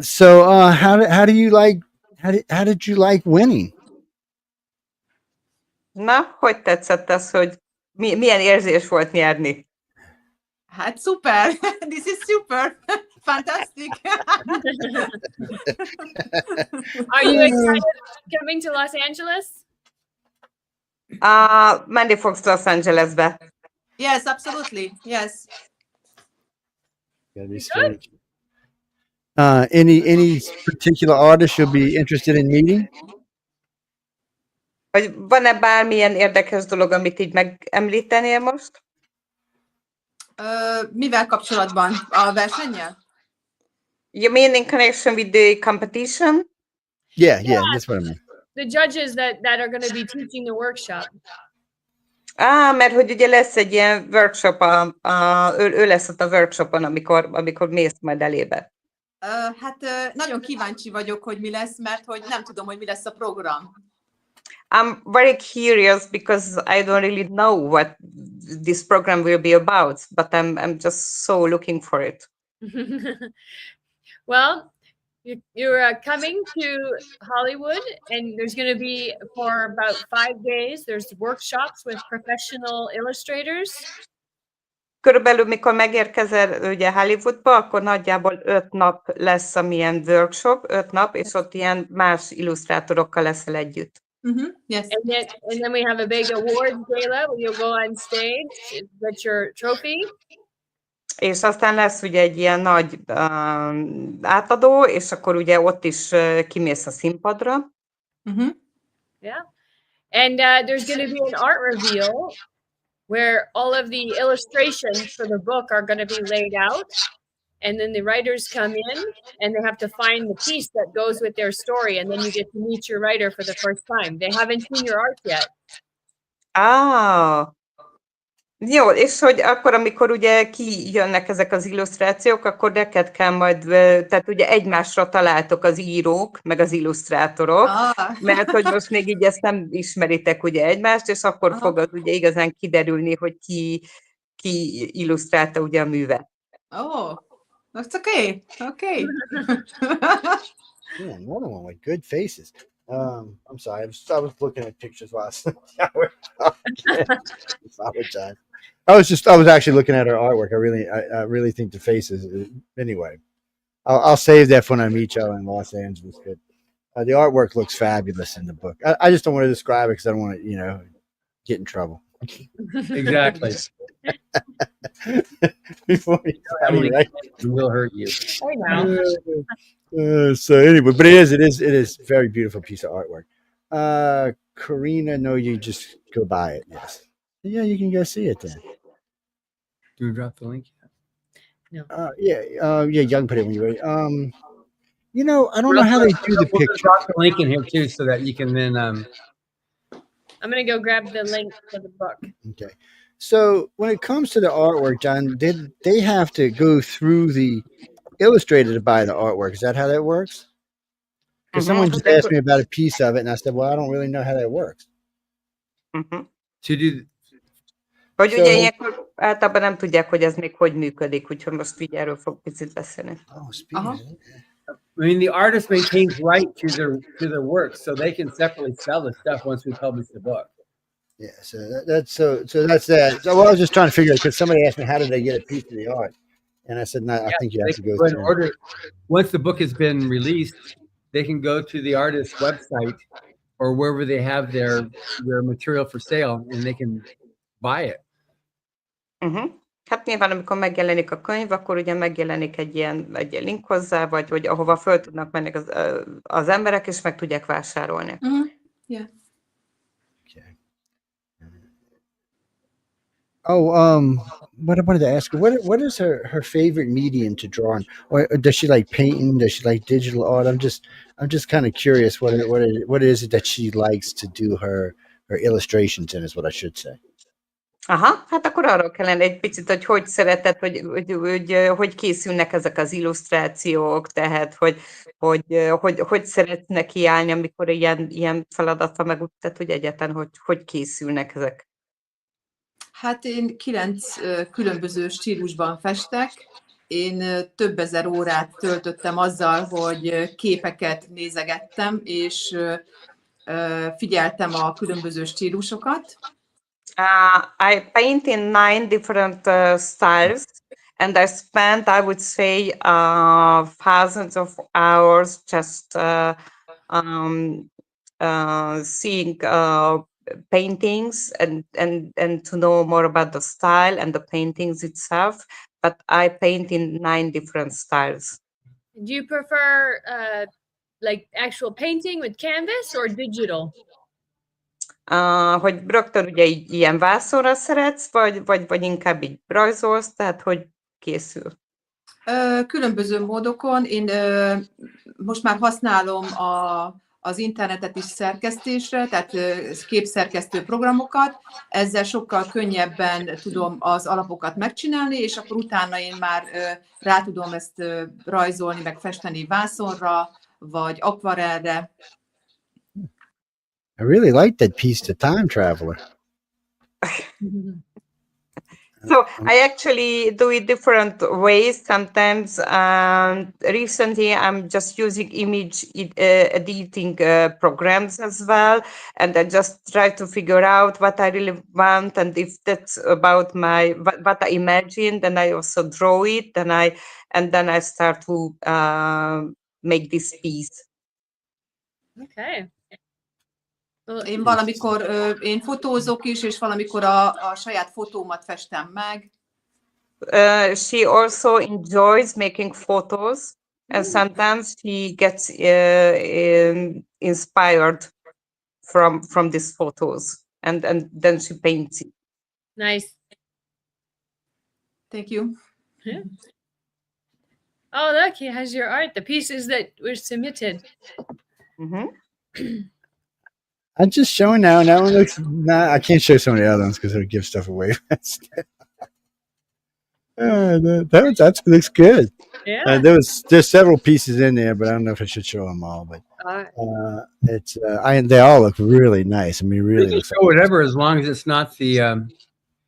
So, how do you like? How did you like winning? Na, hogy tetszett az, hogy milyen érzés volt nyerni? Hát super. This is super. Fantastic. Are you excited about coming to Los Angeles? Menni fogsz Los Angelesbe. Yes, absolutely. Yes. Gotta be strange. Any particular artist you'll be interested in meeting? Vagy van-e bármilyen érdekes dolog, amit így megemlítenél most? Mivel kapcsolatban? A versennyel? You mean in connection with the competition? Yeah, that's what I mean. The judges that are going to be teaching the workshop. Mert hogy ugye lesz egy ilyen workshop, ő lesz ott a workshopon, amikor mész majd elébe. Hát nagyon kíváncsi vagyok, hogy mi lesz, mert hogy nem tudom, hogy mi lesz a program. I'm very curious because I don't really know what this program will be about, but I'm just so looking for it. Well, you're coming to Hollywood, and there's going to be for about 5 days. There's workshops with professional illustrators. Körülbelül, mikor megérkezel ugye Hollywoodba, akkor nagyjából 5 nap lesz, amilyen workshop, 5 nap, és ott ilyen más illusztrátorokkal leszel együtt. Yes. And then we have a big awards gala where you'll go on stage, get your trophy. És aztán lesz ugye egy ilyen nagy átadó, és akkor ugye ott is kimész a színpadra. Yeah. And there's going to be an art reveal where all of the illustrations for the book are going to be laid out. And then the writers come in and they have to find the piece that goes with their story. And then you get to meet your writer for the first time. They haven't seen your art yet. Jó, és hogy akkor, amikor ugye kijönnek ezek az illusztrációk, akkor neked kell majd, tehát ugye egymásra találtok az írók, meg az illusztrátorok, mert hogy most még így ezt nem ismeritek ugye egymást, és akkor fog az ugye igazán kiderülni, hogy ki illusztrálta ugye a művet. Oh, that's okay. Okay. Yeah, another one with good faces. I'm sorry. I was looking at pictures while I was apologize. I was actually looking at her artwork. I really think the faces. Anyway, I'll save that for when I meet y'all in Los Angeles. But the artwork looks fabulous in the book. I just don't want to describe it because I don't want to, get in trouble. Exactly. Before right? It will hurt you. I know. So anyway, but it is a very beautiful piece of artwork. Karina, no, you just go buy it. Yes. Yeah, you can go see it then. Do we drop the link? No. Yeah, you can put it when you're ready. I don't know how they do the picture. Drop the link in here too, so that you can then. I'm gonna go grab the link for the book. Okay. So when it comes to the artwork, John, did they have to go through the illustrator to buy the artwork? Is that how that works? Because someone just asked me about a piece of it, and I said, "Well, I don't really know how that works." To do. Hogy ugye ilyenkor általában nem tudják, hogy ez még hogy működik, úgyhogy most így erről fog picit beszélni. I mean, the artist maintains right to their work, so they can separately sell the stuff once we publish the book. Yeah, so that's that. So I was just trying to figure out because somebody asked me how did they get a piece of the art, and I said, "No, I think you have to go through." Order. Once the book has been released, they can go to the artist's website or wherever they have their material for sale, and they can buy it. Hát nyilván, amikor megjelenik a könyv, akkor ugye megjelenik egy ilyen link hozzá, vagy ahova föl tudnak menni az emberek, és meg tudják vásárolni. Yeah. Okay. Oh, what I wanted to ask her, what is her favorite medium to draw on? Or does she like painting? Does she like digital art? I'm just kind of curious what is it that she likes to do her illustrations in, is what I should say. Aha, hát akkor arról kellene egy picit, hogy szereted, hogy készülnek ezek az illusztrációk, tehát hogy szeretne kiállni, amikor ilyen feladata meg, tehát hogy egyáltalán hogy készülnek ezek. Hát én 9 különböző stílusban festek. Én több ezer órát töltöttem azzal, hogy képeket nézegettem, és figyeltem a különböző stílusokat. I paint in 9 different styles, and I spent, I would say, thousands of hours just seeing paintings and to know more about the style and the paintings itself. But I paint in 9 different styles. Do you prefer like actual painting with canvas or digital? Hogy rögtön ugye ilyen vászonra szeretsz, vagy inkább így rajzolsz, tehát hogy készül? Különböző módokon. Én most már használom az internetet is szerkesztésre, tehát képszerkesztő programokat. Ezzel sokkal könnyebben tudom az alapokat megcsinálni, és akkor utána én már rá tudom ezt rajzolni, meg festeni vászonra, vagy akvarellre. I really like that piece, The Time Traveler. So I actually do it different ways sometimes. Recently, I'm just using image editing programs as well, and I just try to figure out what I really want, and if that's about what I imagine, then I also draw it, and then I start to make this piece. Okay. Én valamikor én fotózok is, és valamikor a saját fotómat festem meg. She also enjoys making photos, and sometimes she gets inspired from these photos, and then she paints it. Nice. Thank you. Yeah. Oh, look, he has your art, the pieces that were submitted. I'm just showing now. That one looks. I can't show some of the other ones because it'll give stuff away. That looks good. Yeah. There's several pieces in there, but I don't know if I should show them all. But it's they all look really nice. I mean, really. You can show whatever, as long as it's not the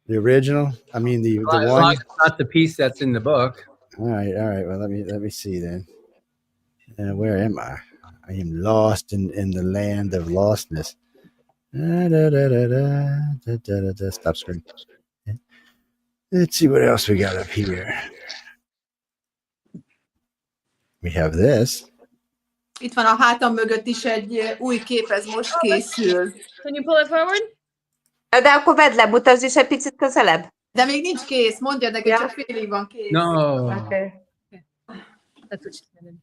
original. I mean, the as one. long as it's not the piece that's in the book. All right. Well, let me see then. Where am I? I am lost in the land of lostness. Stop screen. Let's see what else we got up here. We have this. Itt van a hátam mögött is egy új kép, ez most készül. Can you pull it forward? De akkor vedd le, mutasd is egy picit közelebb. De még nincs kész, mondja neki, csak félig van kész. No. Okay. That's what she said.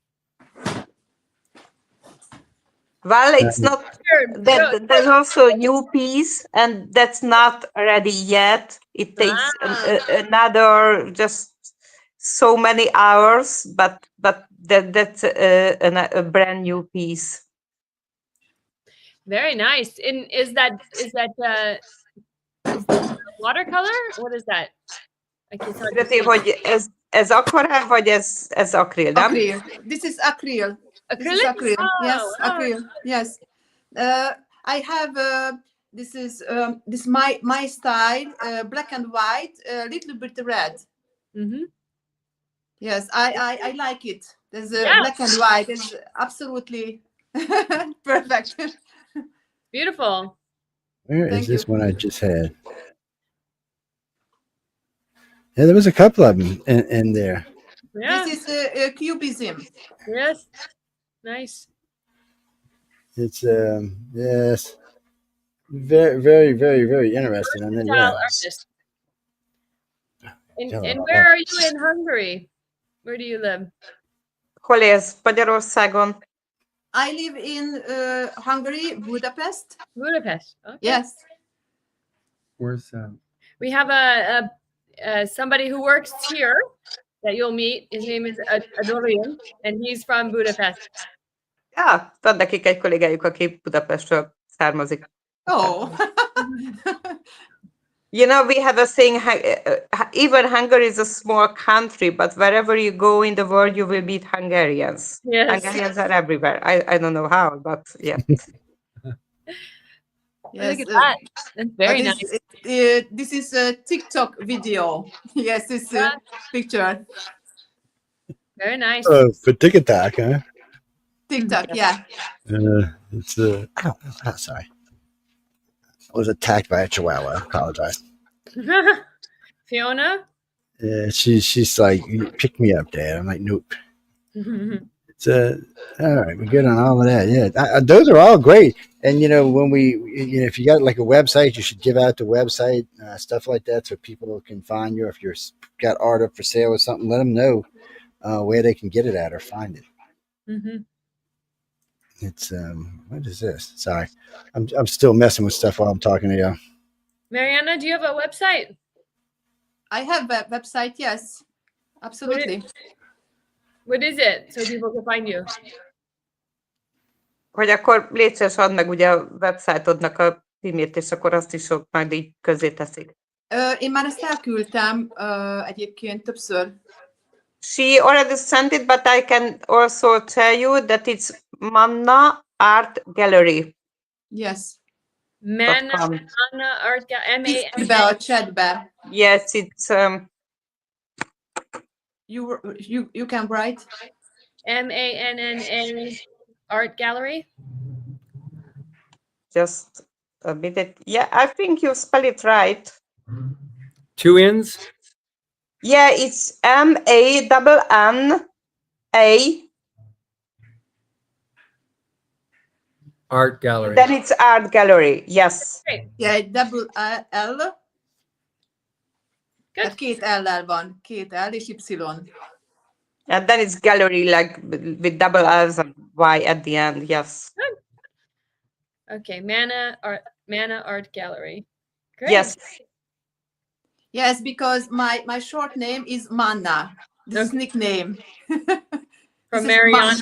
Well, it's not. There's also a new piece, and that's not ready yet. It takes another just so many hours, but that's a brand new piece. Very nice. And is that watercolor? What is that? Hogy ez akvarell, vagy ez akril, nem? Akril. This is acryl. Acrylic? This is acryl. Oh, Yes, wow. acryl. Yes. I have this is my style, black and white, a little bit red. Mm-hmm. Yes, I like it. There's black and white. It's absolutely perfect. Beautiful. Where is Thank this you. one I just had? Yeah, there was a couple of them in there. Yeah. This is cubism. Yes. Nice. It's yes, very, very, very, very interesting. And then Artist. And where are you in Hungary? Where do you live? Hol élsz Magyarországon? I live in Hungary, Budapest. Budapest. Okay. Yes. Where's We have a somebody who works here that you'll meet. His name is Adorian, and he's from Budapest. Van nekik egy kollégájuk, aki Budapestről származik. Oh. You know, we have a saying, even Hungary is a small country, but wherever you go in the world, you will meet Hungarians. Yes. Hungarians are everywhere. I don't know how, but yeah. Yes, look at that. That's very nice. This is a TikTok video. Yes, it's a picture. Very nice. For TikTok, huh? TikTok, yeah. It's sorry. I was attacked by a chihuahua. I apologize. Fiona? Yeah, she's like, pick me up, Dad. I'm like, nope. It's all right. We're good on all of that. Yeah, those are all great. And when if you got like a website, you should give out the website, stuff like that, so people can find you. If you're got art up for sale or something, let them know where they can get it at or find it. Mm-hmm. It's what is this? Sorry, I'm still messing with stuff while I'm talking to you. Marianna, do you have a website? I have a website. Yes, absolutely. What is it, so people can find you? Hogy akkor légy szíves, add meg ugye a website-odnak a címét, és akkor azt is ott majd így közé teszik. Én már ezt elküldtem egyébként többször. She already sent it, but I can also tell you that it's Manna Art Gallery. Yes. Manna Art Gallery. Be a chatbe. Yes, it's you can write MANNA Art Gallery. Just a minute. Yeah, I think you spell it right. 2 N's? Yeah, it's MANNA Art Gallery. Then it's Art Gallery. Yes. Yeah, double L. Good. Két L-lel van, két L és Y. And then it's gallery, like with double L's and Y at the end. Yes. Good. Okay, Manna Art Gallery. Great. Yes. Yes, because my short name is Manna. This is nickname. From Marianna.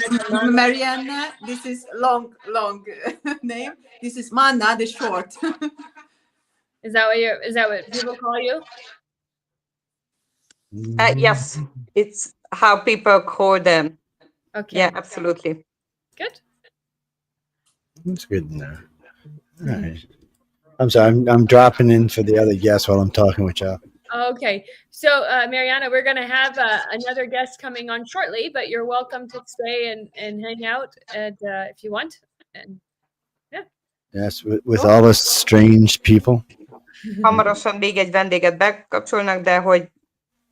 Marianna. This is long name. This is Manna, the short. Is that what people call you? Yes, it's how people call them. Okay. Yeah, absolutely. Good. That's good to know. All right. I'm sorry. I'm dropping in for the other guests while I'm talking with y'all. Okay. So, Marianna, we're going to have another guest coming on shortly, but you're welcome to stay and hang out if you want. And yeah. Yes, with all the strange people. Hamarosan még egy vendéget bekapcsolnak, de hogy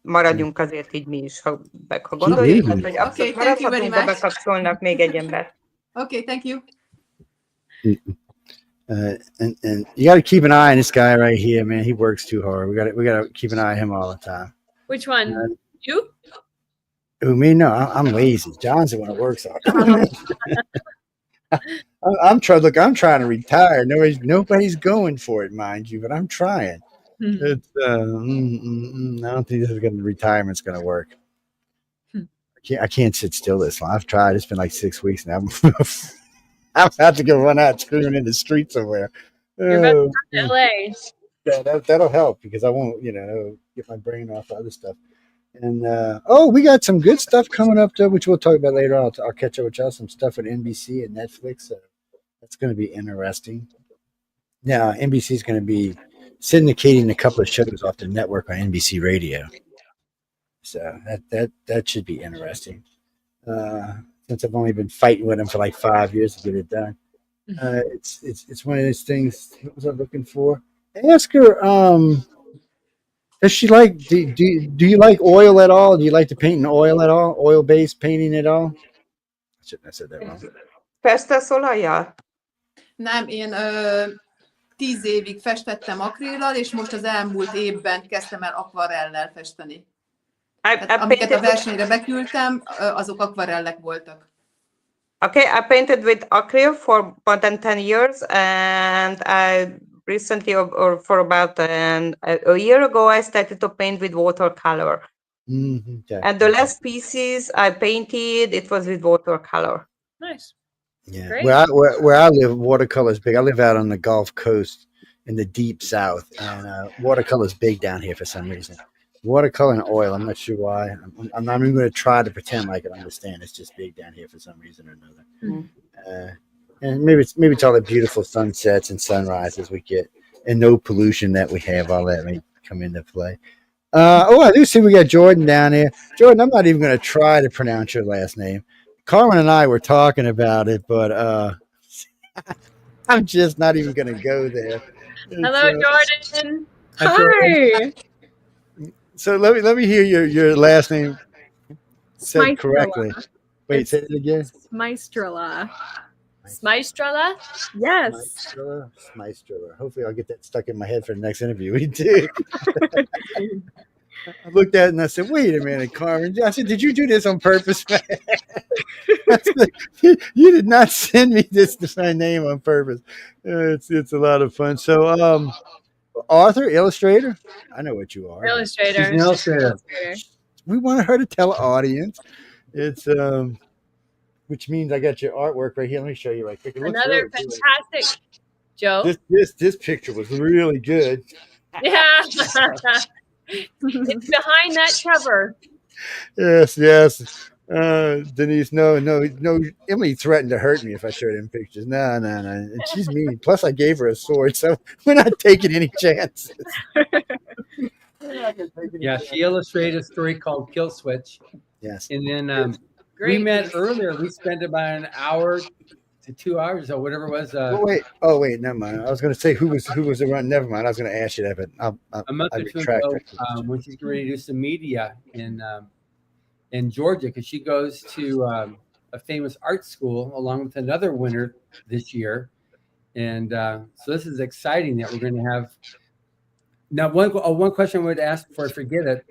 maradjunk azért így mi is, ha gondoljuk, hogy abszolút maradhatunk, de bekapcsolnak még egy ember. Okay, thank you. And you got to keep an eye on this guy right here, man. He works too hard. We got to keep an eye on him all the time. Which one? You? Who, me? No, I'm lazy. John's the one that works hard. I'm trying to retire. Nobody's going for it, mind you, but I'm trying. It's I don't think retirement's going to work. I can't sit still this long. I've tried. It's been like 6 weeks now. I'm about to go run out screaming in the street somewhere. You're about to come to LA. Yeah, that'll help because I won't, get my brain off other stuff. And we got some good stuff coming up though, which we'll talk about later on. I'll catch up with y'all some stuff with NBC and Netflix. So that's going to be interesting. Now NBC is going to be syndicating a couple of shows off the network on NBC Radio. So that should be interesting. Since I've only been fighting with them for like 5 years to get it done. It's one of those things. What was I looking for? Ask her, does she like, do you like oil at all? Do you like to paint in oil at all? Oil-based painting at all? I shouldn't have said that wrong. Festesz olajjal? Nem, én 10 évig festettem akrillal, és most az elmúlt évben kezdtem el akvarellel festeni. Amiket a versenyre beküldtem, azok akvarellek voltak. Okay, I painted with acrylic for more than 10 years, and I recently, or for about a year ago, I started to paint with watercolor. Okay. And the last pieces I painted, it was with watercolor. Nice. Yeah. Great. Where I live, watercolor is big. I live out on the Gulf Coast in the deep South, and watercolor is big down here for some reason. Watercolor and oil. I'm not sure why. I'm not even going to try to pretend like I understand. It's just big down here for some reason or another. And maybe it's all the beautiful sunsets and sunrises we get, and no pollution that we have. All that may come into play. I do see we got Jordan down here. Jordan, I'm not even going to try to pronounce your last name. Carmen and I were talking about it, but I'm just not even going to go there. Hello, Jordan. Hi. So let me hear your last name said Smajstrla. correctly. Wait, say it again. Smajstrla. Smajstrla? Yes. Smajstrla. Hopefully I'll get that stuck in my head for the next interview we do. I looked at it and I said, wait a minute, Carmen. I said, did you do this on purpose? I said, you did not send me this name on purpose. It's a lot of fun. So author, illustrator? I know what you are. Illustrator. She's an illustrator. We wanted her to tell the audience. It's which means I got your artwork right here. Let me show you right quick. Another fantastic, Joe. This picture was really good. Yeah. It's behind that cover. Yes. Denise, no. Emily threatened to hurt me if I showed him pictures. No. And she's mean. Plus, I gave her a sword, so we're not taking any chances. Yeah, she illustrated a story called Kill Switch. Yes. And then we met earlier. We spent about an hour to 2 hours or whatever it was. Wait, never mind. I was going to say who was around. Never mind. I was going to ask you that, but a month or two ago, when she's getting ready to do some media in Georgia, because she goes to a famous art school along with another winner this year, and so this is exciting that we're going to have. Now, one question I would ask before I forget it.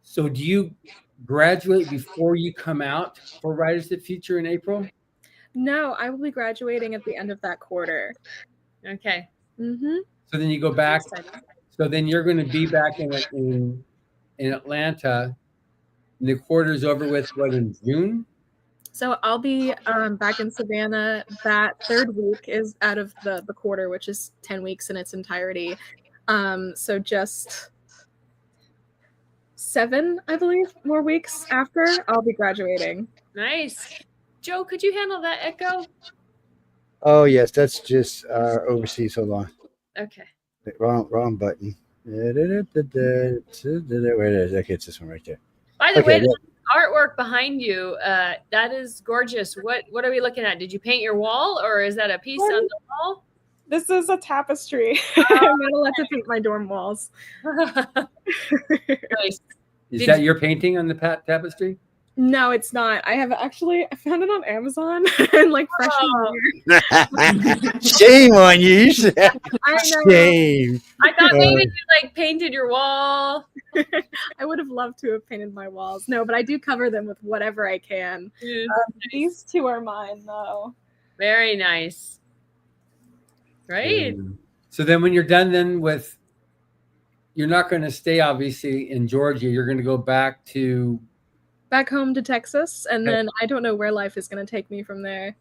So, do you graduate before you come out for Writers of the Future in April? No, I will be graduating at the end of that quarter. Okay. Mm-hmm. So then you go back. So then you're going to be back in Atlanta. And the quarter's over with, what, in June? So I'll be back in Savannah. That third week is out of the quarter, which is 10 weeks in its entirety. So just 7, I believe, more weeks after I'll be graduating. Nice. Joe, could you handle that echo? Oh yes, that's just overseas. Hold on. Okay. Wrong button. Where it is? Okay, it's this one right there. By the way, the artwork behind you, that is gorgeous. What are we looking at? Did you paint your wall, or is that a piece on the wall? This is a tapestry. I'm not allowed to paint my dorm walls. Nice. Is that your painting on the tapestry? No, it's not. I found it on Amazon and like freshman year. Shame on you. You should have I know. shame. I thought maybe you like painted your wall. I would have loved to have painted my walls. No, but I do cover them with whatever I can. These two are mine, though. Very nice. Great. So then when you're done then with, you're not going to stay obviously in Georgia. You're going to go back home to Texas, and then I don't know where life is going to take me from there.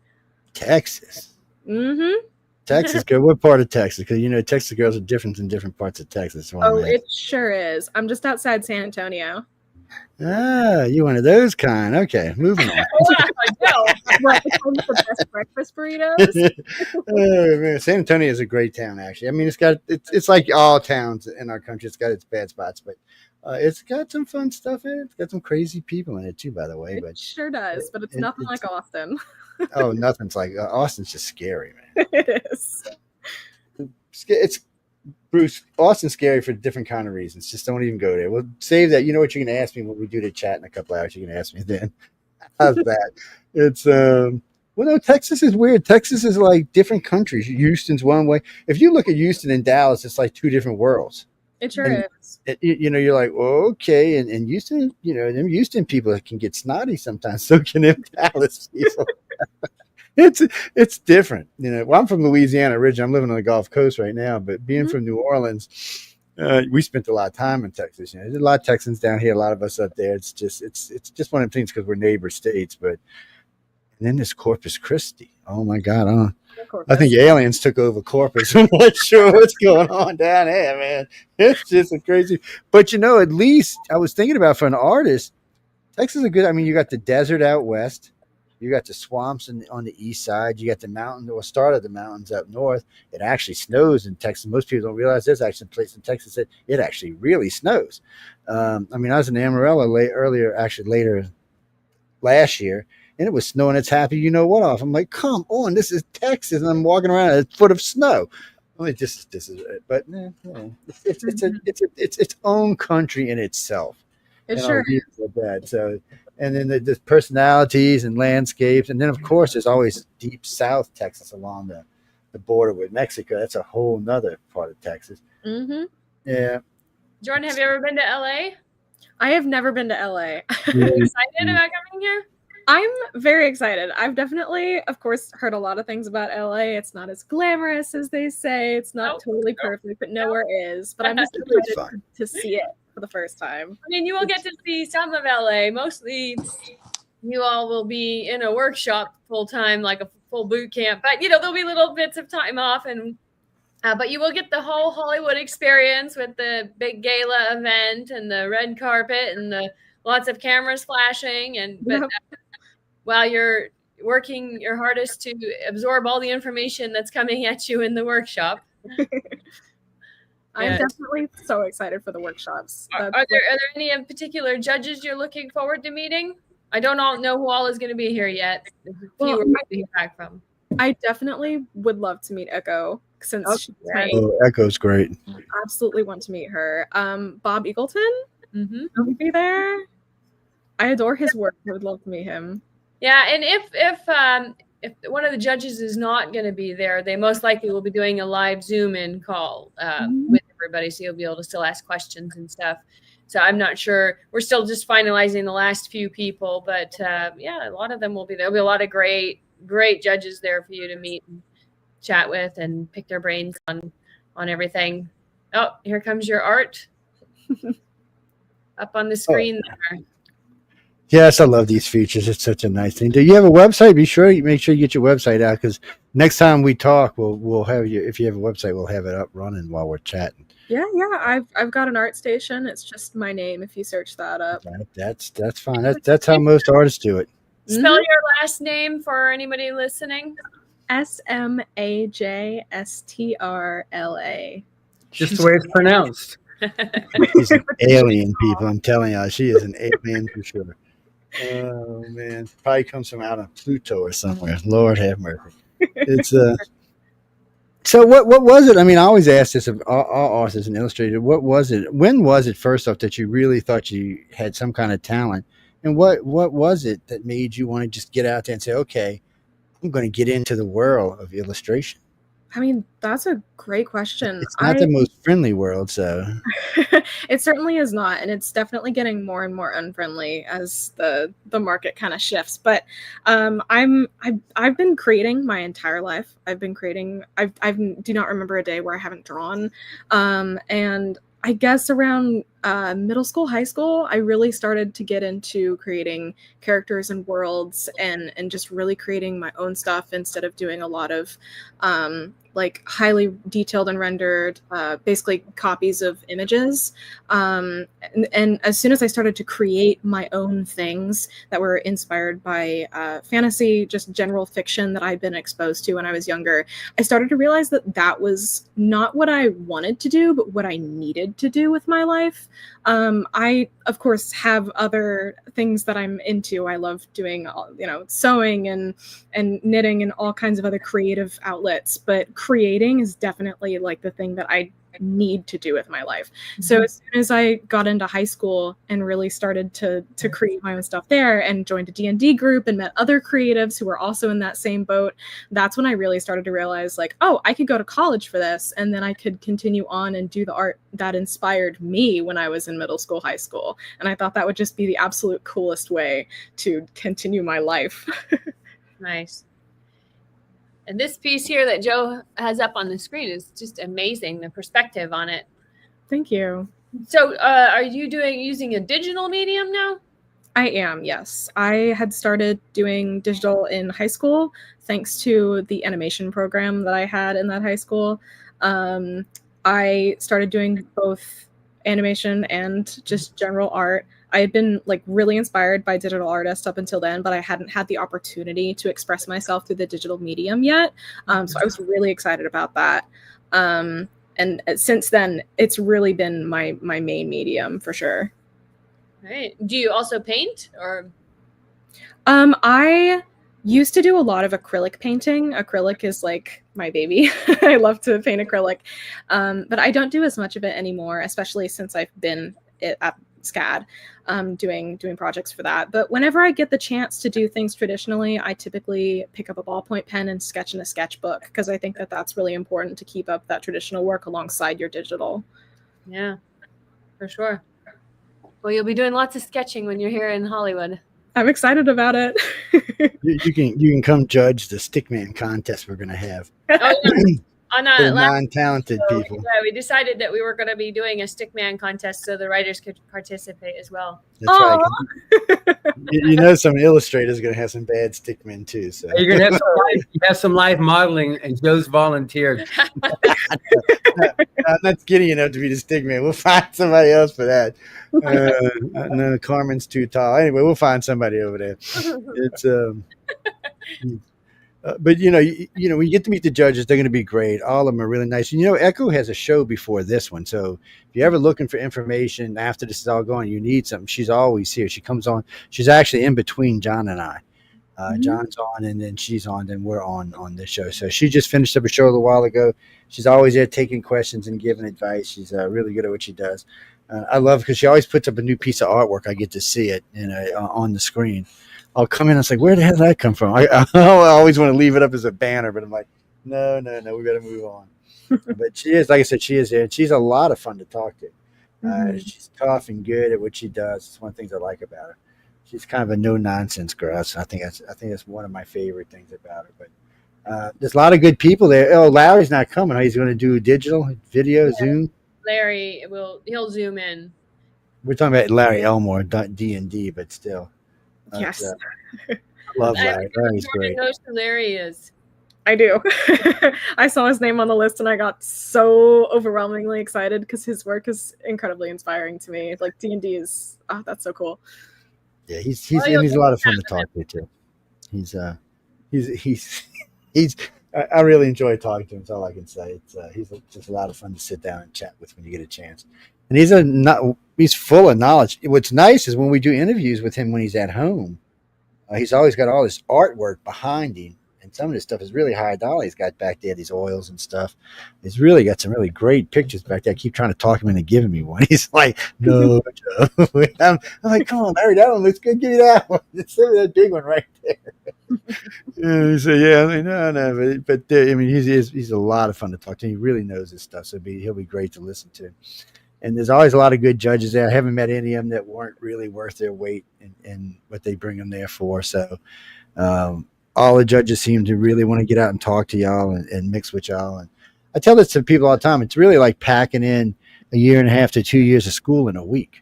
Texas. Mm-hmm. Texas girl. What part of Texas? Because Texas girls are different in different parts of Texas. It sure is. I'm just outside San Antonio. Ah, you one of those kind. Okay, moving on. What, the best breakfast burritos? Oh man, San Antonio is a great town. Actually, I mean, it's like all towns in our country. It's got its bad spots, but it's got some fun stuff in it. It's got some crazy people in it too, by the way. It sure does, but it's nothing like Austin. Oh, nothing's like Austin's just scary, man. It is. It's Bruce. Austin's scary for different kind of reasons. Just don't even go there. We'll save that. You know what you're going to ask me when we do the chat in a couple hours. You're going to ask me then. How's that? It's Well, no, Texas is weird. Texas is like different countries. Houston's one way. If you look at Houston and Dallas, it's like two different worlds. It sure And is. you're like, well, okay. And Houston, them Houston people can get snotty sometimes. So can them Dallas people. It's different. Well, I'm from Louisiana originally. I'm living on the Gulf Coast right now, but being from New Orleans, we spent a lot of time in Texas. There's a lot of Texans down here, a lot of us up there. It's just one of the things because we're neighbor states. But and then this Corpus Christi. Oh my God! I think aliens took over Corpus. I'm not sure what's going on down there, man. It's just a crazy. But at least I was thinking about for an artist, Texas is a good. I mean, you got the desert out west. You got the swamps on the east side. You got the mountain or start of the mountains up north. It actually snows in Texas. Most people don't realize there's actually a place in Texas that it actually really snows. I mean, I was in Amarillo later last year, and it was snowing its happy off. I'm like, come on, this is Texas, and I'm walking around at a foot of snow. I'm like, this is it. But it's its own country in itself. It sure is. That. So, and then the personalities and landscapes, and then of course there's always deep South Texas along the border with Mexico. That's a whole nother part of Texas. Mm-hmm. Yeah. Jordan, have you ever been to LA? I have never been to LA. Are you excited about coming here? I'm very excited. I've definitely, of course, heard a lot of things about LA. It's not as glamorous as they say. It's not totally perfect, but nowhere is. But I'm just excited to see it for the first time. I mean, you will get to see some of LA. Mostly, you all will be in a workshop full time, like a full boot camp. But there'll be little bits of time off, and but you will get the whole Hollywood experience with the big gala event and the red carpet and the lots of cameras flashing. But while you're working your hardest to absorb all the information that's coming at you in the workshop. I'm definitely so excited for the workshops. Are there any particular judges you're looking forward to meeting? I don't know who all is going to be here yet. Few we're to hear back from. I definitely would love to meet Echo since she's my Echo's great. Absolutely want to meet her. Bob Eagleton, will be there. I adore his work. I would love to meet him. Yeah, and if one of the judges is not going to be there, they most likely will be doing a live Zoom-in call with everybody, so you'll be able to still ask questions and stuff. So I'm not sure. We're still just finalizing the last few people, but a lot of them will be there. There'll be a lot of great judges there for you to meet and chat with and pick their brains on everything. Oh, here comes your art up on the screen there. Yes, I love these features. It's such a nice thing. Do you have a website? Make sure you get your website out, because next time we talk, we'll have you. If you have a website, we'll have it up running while we're chatting. Yeah. I've got an art station. It's just my name. If you search that up, that's fine. That's how most artists do it. Spell your last name for anybody listening. Smajstrla. Just the way it's pronounced. She's an alien, people. I'm telling you, she is an alien for sure. Oh man, probably comes from out of Pluto or somewhere. Lord have mercy. It's So what was it? I mean, I always ask this of all artists and illustrators. What was it? When was it first off that you really thought you had some kind of talent, and what was it that made you want to just get out there and say, okay, I'm going to get into the world of illustration? I mean, that's a great question. It's not the most friendly world, so it certainly is not, and it's definitely getting more and more unfriendly as the market kind of shifts. But I've been creating my entire life. I've been creating. I do not remember a day where I haven't drawn, and I guess around middle school, high school, I really started to get into creating characters and worlds and just really creating my own stuff instead of doing a lot of like highly detailed and rendered, basically copies of images. And as soon as I started to create my own things that were inspired by fantasy, just general fiction that I'd been exposed to when I was younger, I started to realize that that was not what I wanted to do, but what I needed to do with my life. I, of course, have other things that I'm into. I love doing, sewing and knitting and all kinds of other creative outlets, but creating is definitely like the thing that I need to do with my life. So as soon as I got into high school and really started to create my own stuff there and joined a D&D group and met other creatives who were also in that same boat, that's when I really started to realize like, oh, I could go to college for this, and then I could continue on and do the art that inspired me when I was in middle school, high school. And I thought that would just be the absolute coolest way to continue my life. Nice. And this piece here that Joe has up on the screen is just amazing, the perspective on it. Thank you. So are you using a digital medium now? I am, yes. I had started doing digital in high school thanks to the animation program that I had in that high school. I started doing both animation and just general art. I had been like really inspired by digital artists up until then, but I hadn't had the opportunity to express myself through the digital medium yet. So I was really excited about that. And since then, it's really been my main medium for sure. Right. Do you also paint or? I used to do a lot of acrylic painting. Acrylic is like my baby. I love to paint acrylic. But I don't do as much of it anymore, especially since I've been at SCAD doing projects for that. But whenever I get the chance to do things traditionally, I typically pick up a ballpoint pen and sketch in a sketchbook, because I think that that's really important to keep up that traditional work alongside your digital. Yeah, for sure. Well, you'll be doing lots of sketching when you're here in Hollywood. I'm excited about it. You can come judge the stickman contest we're going to have. Oh, yeah. On For non-talented people. Yeah, we decided that we were going to be doing a stickman contest so the writers could participate as well. That's right. You know, some illustrators are going to have some bad stickmen too. So you're going to have some live modeling, and Joe's volunteered. I'm not skinny enough to be the stickman. We'll find somebody else for that. No, Carmen's too tall. Anyway, we'll find somebody over there. It's but you know, when you get to meet the judges, they're going to be great. All of them are really nice. And you know, Echo has a show before this one, so if you're ever looking for information after this is all going, you need something, she's always here. She comes on. She's actually in between John and I. John's on, and then she's on, then we're on this show. So she just finished up a show a little while ago. She's always there taking questions and giving advice. She's really good at what she does. I love because she always puts up a new piece of artwork. I get to see it, on the screen. I'll come in and it's like, where the hell did that come from? I always want to leave it up as a banner, but I'm like, no, we got to move on. But she is, like I said, she is there, and she's a lot of fun to talk to. She's tough and good at what she does. It's one of the things I like about her. She's kind of a no nonsense girl. So I think that's one of my favorite things about her. But there's a lot of good people there. Oh, Larry's not coming. He's going to do digital video, Zoom. Larry he'll zoom in. We're talking about Larry Elmore, D&D, but still. Yes. I love Larry. Larry's great. Knows who Larry is. I do. I saw his name on the list and I got so overwhelmingly excited because his work is incredibly inspiring to me. Like D&D is, that's so cool. Yeah, he's a lot of fun to talk to too. He's I really enjoy talking to him. That's all I can say. He's just a lot of fun to sit down and chat with when you get a chance. And he's full of knowledge. What's nice is when we do interviews with him when he's at home, he's always got all this artwork behind him. And some of this stuff is really high dollar. He's got back there, these oils and stuff. He's really got some really great pictures back there. I keep trying to talk him into giving me one. He's like, no, Joe. I'm like, come on, Larry, that one looks good. Give me that one. It's that big one right there. So, yeah, I mean, no. But I mean, he's a lot of fun to talk to. He really knows his stuff. So he'll be great to listen to. And there's always a lot of good judges there. I haven't met any of them that weren't really worth their weight in what they bring them there for. So all the judges seem to really want to get out and talk to y'all and mix with y'all. And I tell this to people all the time. It's really like packing in a year and a half to 2 years of school in a week.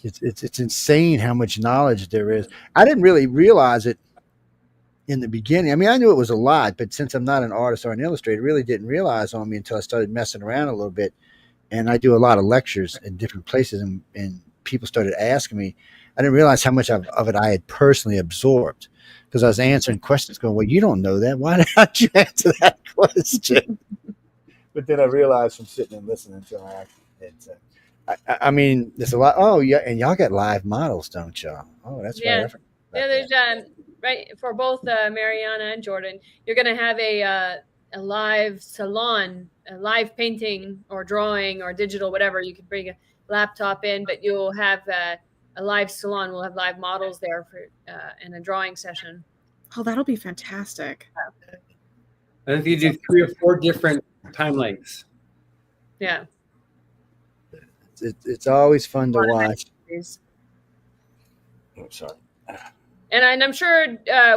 It's insane how much knowledge there is. I didn't really realize it in the beginning. I mean, I knew it was a lot, but since I'm not an artist or an illustrator, it really didn't realize on me until I started messing around a little bit. And I do a lot of lectures in different places, and people started asking me. I didn't realize how much of it I had personally absorbed because I was answering questions going, well, you don't know that. Why don't you answer that question? But then I realized from sitting and listening to it, I mean, there's a lot. Oh, yeah. And y'all got live models, don't y'all? Oh, that's right. Yeah, there's right for both Marianna and Jordan. You're going to have live salon, a live painting or drawing or digital, whatever. You can bring a laptop in, but you'll have a live salon. We'll have live models there for in a drawing session. Oh, that'll be fantastic. And if you do 3 or 4 different time lengths. Yeah. It's always fun to watch. Oh, sorry. And I'm sure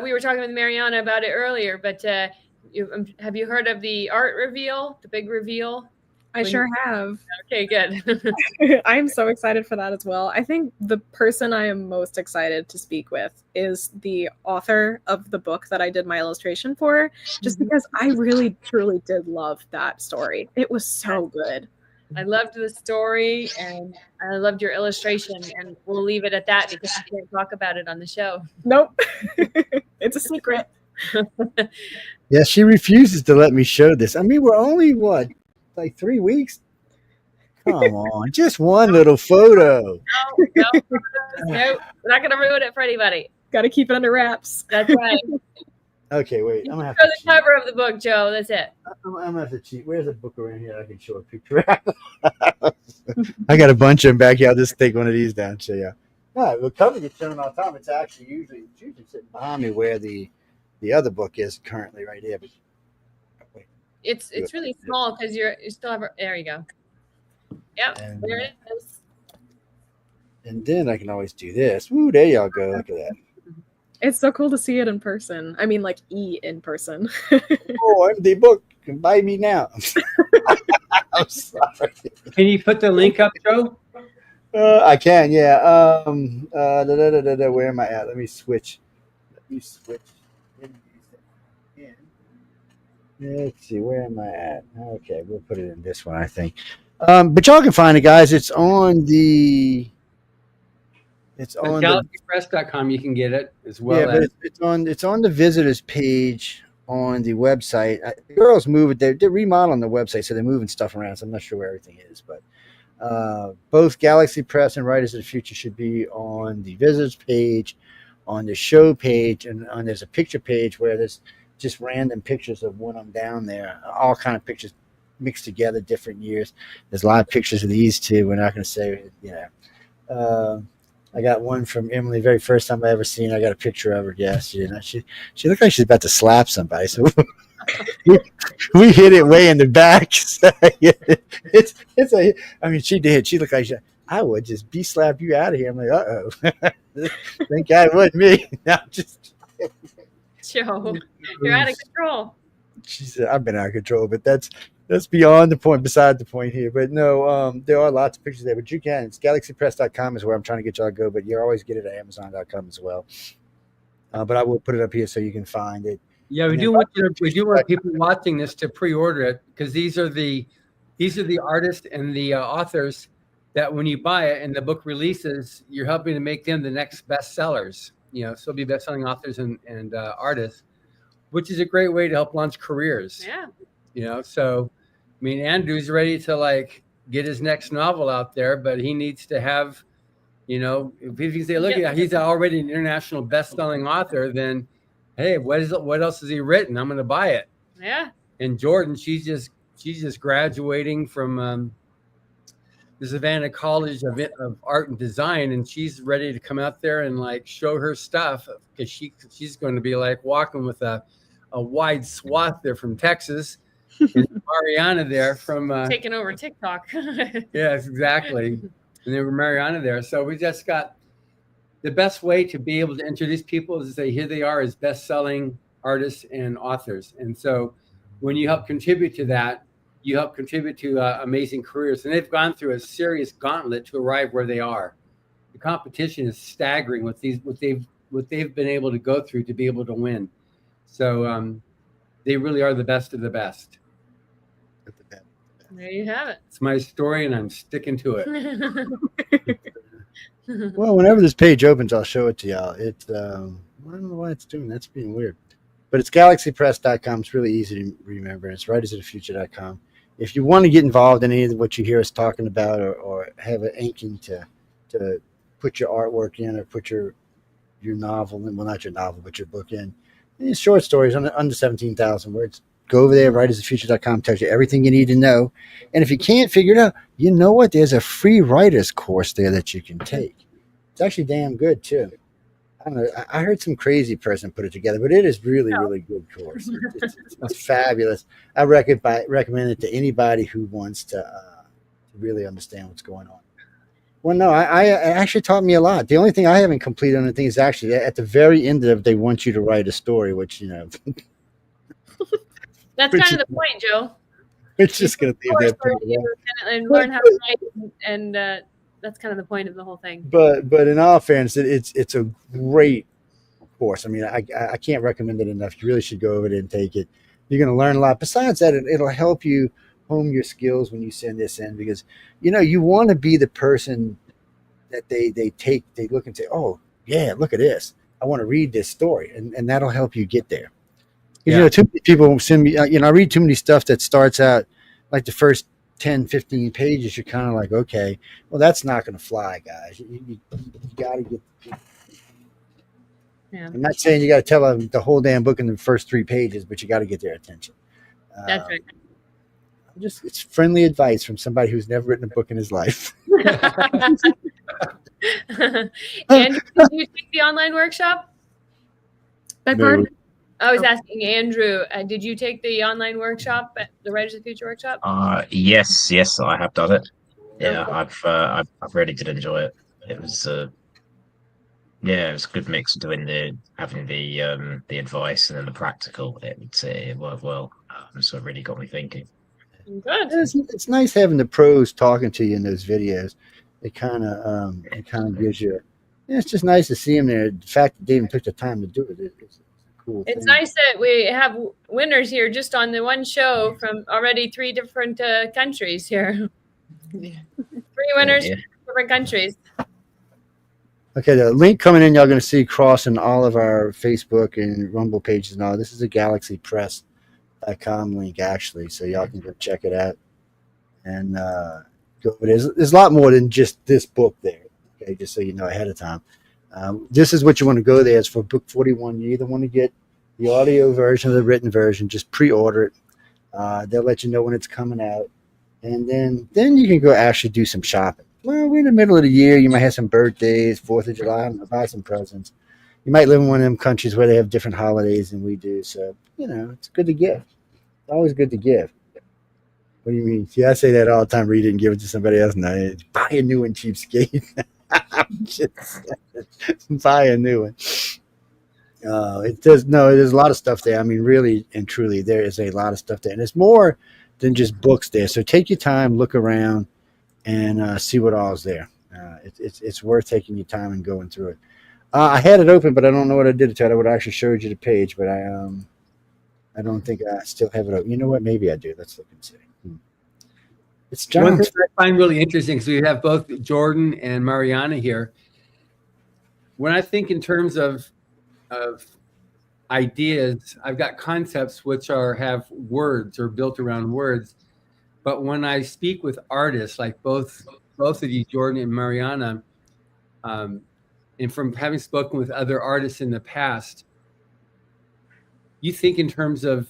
we were talking with Marianna about it earlier, but have you heard of the art reveal, the big reveal? I sure have. Okay, good. I'm so excited for that as well. I think the person I am most excited to speak with is the author of the book that I did my illustration for, just because I really, truly did love that story. It was so good. I loved the story and I loved your illustration, and we'll leave it at that because we can't talk about it on the show. Nope. It's a secret. Yeah, she refuses to let me show this. I mean, we're only, what, like 3 weeks? Come on, just one little photo. No, we're not going to ruin it for anybody. Got to keep it under wraps. That's right. Okay, wait. I'm gonna have Show to the cover of the book, Joe. That's it. I'm gonna have to cheat. Where's a book around here I can show a picture? I got a bunch of them back here. I'll just take one of these down and show you. No, the cover gets shown all the time. It's actually usually sitting behind me where the other book is currently right here. But wait. It's really small because you still have. There you go. Yep, And, there it is. And then I can always do this. Woo, there y'all go. Look at that. It's so cool to see it in person. I mean, like in person. Oh, I'm the book. You can buy me now. I'm sorry. Can you put the link up, Joe? I can, yeah. Where am I at? Let me switch. Let's see, where am I at? Okay, we'll put it in this one, I think. But y'all can find it, guys. It's on the. It's on galaxypress.com. You can get it as well. Yeah, but it's on the visitors page on the website. The girls move it. They're remodeling the website, so they're moving stuff around. So I'm not sure where everything is, but both Galaxy Press and Writers of the Future should be on the visitors page, on the show page, and there's a picture page where there's just random pictures of when I'm down there. All kind of pictures mixed together, different years. There's a lot of pictures of these two. We're not going to say, I got one from Emily, very first time I ever seen her. I got a picture of her yesterday. And she looked like she's about to slap somebody. So we hit it way in the back. So, yeah, I mean, she did. She looked like I would just slap you out of here. I'm like, uh-oh. Thank God it wasn't me. No, just Joe, you're out of control. She said, I've been out of control, but that's beyond the point, beside the point here. But no, there are lots of pictures there, but you can. It's galaxypress.com is where I'm trying to get y'all to go, but you always get it at amazon.com as well. But I will put it up here so you can find it. Yeah, we do want people watching this to pre-order it, because these are the artists and the authors that when you buy it and the book releases, you're helping to make them the next bestsellers. So it'll be best-selling authors and artists, which is a great way to help launch careers. Yeah. So, I mean, Andrew's ready to get his next novel out there, but he needs to have, if he can say, look, he's already an international best-selling author, then, hey, what else has he written? I'm going to buy it. Yeah. And Jordan, she's just graduating from the Savannah College of Art and Design, and she's ready to come out there and show her stuff, because she's going to be walking with a wide swath there from Texas. And Marianna there from taking over TikTok. Yes, exactly. And there were Marianna there. So we just got the best way to be able to introduce people is to say, here they are as best-selling artists and authors. And so when you help contribute to that, you help contribute to amazing careers. And they've gone through a serious gauntlet to arrive where they are. The competition is staggering what they've been able to go through to be able to win. So they really are the best of the best. There you have it. It's my story, and I'm sticking to it. Well, whenever this page opens, I'll show it to y'all. It's I don't know why it's doing. That's being weird. But it's galaxypress.com. It's really easy to remember. It's writersofthefuture.com. If you want to get involved in any of what you hear us talking about, or have an inkling to put your artwork in, or put your novel in, well, not your novel, but your book in, these short stories under 17,000 words, go over there, writersofthefuture.com, tells you everything you need to know. And if you can't figure it out, you know what? There's a free writers course there that you can take. It's actually damn good too. I don't know. I heard some crazy person put it together, but it is really, really good course. It's fabulous. I recommend it to anybody who wants to really understand what's going on. Well, no, I actually taught me a lot. The only thing I haven't completed on the thing is actually at the very end of it, they want you to write a story, which, you know. That's kind of the point, Joe. It's just going to be there. And learn how to write, and that's kind of the point of the whole thing. But in all fairness, it's a great course. I mean, I can't recommend it enough. You really should go over it and take it. You're going to learn a lot. Besides that, it'll help you hone your skills when you send this in, because, you know, you want to be the person that they look and say, oh yeah, look at this, I want to read this story, and that'll help you get there. You know, too many people send me, you know, I read too many stuff that starts out like the first 10, 15 pages. You're kind of like, okay, well, that's not going to fly, guys. You got to get. Yeah. I'm not saying you got to tell them the whole damn book in the first 3 pages, but you got to get their attention. That's right. It's friendly advice from somebody who's never written a book in his life. Andrew, did you take the online workshop? I was asking Andrew, did you take the online workshop at the Writers of the Future workshop? Yes, I have done it. Yeah, okay. I've really did enjoy it. It was it was a good mix of having the advice and then the practical. It worked well. So it really got me thinking. Good. It's nice having the pros talking to you in those videos. It kind of gives you. It's just nice to see them there. The fact that they even took the time to do it, it's cool. It's nice that we have winners here just on the one show from already 3 different countries here. 3 winners from different countries. Okay, the link coming in, y'all going to see crossing all of our Facebook and Rumble pages and all. This is a galaxypress.com link, actually, so y'all can go check it out. And there's a lot more than just this book there, okay, just so you know ahead of time. This is what you want to go there. It's for book 41. You either want to get the audio version or the written version, just pre-order it. They'll let you know when it's coming out. And then you can go actually do some shopping. Well, we're in the middle of the year. You might have some birthdays, 4th of July, buy some presents. You might live in one of them countries where they have different holidays than we do. So, you know, it's good to give. It's always good to give. What do you mean? See, I say that all the time. Read it and give it to somebody else. No, buy a new one, cheapskate. Buy a new one. There's a lot of stuff there. I mean, really and truly, there is a lot of stuff there. And it's more than just books there. So take your time, look around, and see what all is there. It's worth taking your time and going through it. I had it open, but I don't know what I did to it. I would have actually showed you the page, but I don't think I still have it open. You know what? Maybe I do. Let's look and see. It's John. One thing I find really interesting, because we have both Jordan and Marianna here. When I think in terms of ideas, I've got concepts which have words or built around words. But when I speak with artists, like both of you, Jordan and Marianna, and from having spoken with other artists in the past, you think in terms of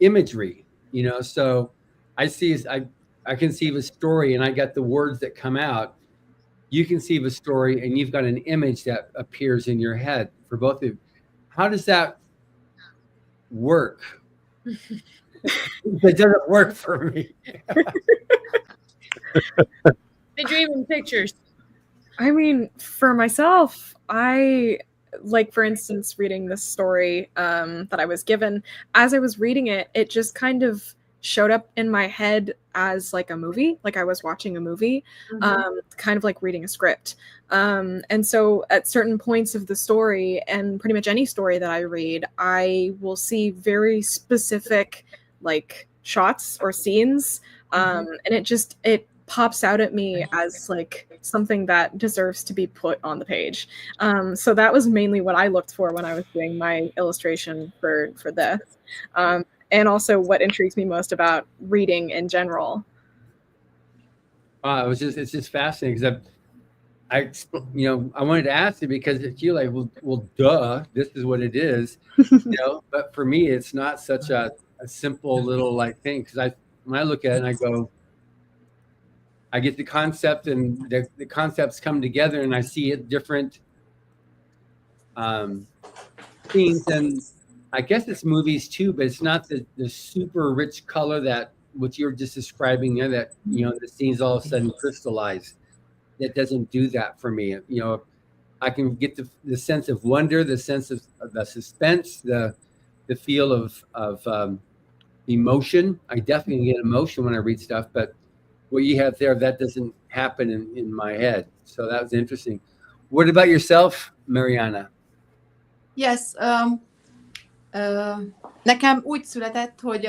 imagery, you know. So I conceive a story, and I got the words that come out. You conceive a story, and you've got an image that appears in your head for both of you. How does that work? It doesn't work for me. They dream in pictures. I mean, for myself, I like, for instance, reading this story that I was given. As I was reading it, it just kind of showed up in my head as like a movie, like I was watching a movie, kind of like reading a script. And so at certain points of the story, and pretty much any story that I read, I will see very specific like shots or scenes. And it pops out at me as like something that deserves to be put on the page. So that was mainly what I looked for when I was doing my illustration for this. And also what intrigues me most about reading in general. It's just fascinating, because I wanted to ask you, because you're like, well, duh, this is what it is, you know. But for me, it's not such a a simple little like thing, because when I look at it and I go, I get the concept and the concepts come together and I see it different themes, and I guess it's movies too, but it's not the super rich color that what you're just describing there, that the scenes all of a sudden crystallize. That doesn't do that for me. I can get the sense of wonder, the sense of the suspense, the feel of emotion. I definitely get emotion when I read stuff, but what you have there, that doesn't happen in my head. So that was interesting. What about yourself, Marianna? Yes. Nekem úgy született, hogy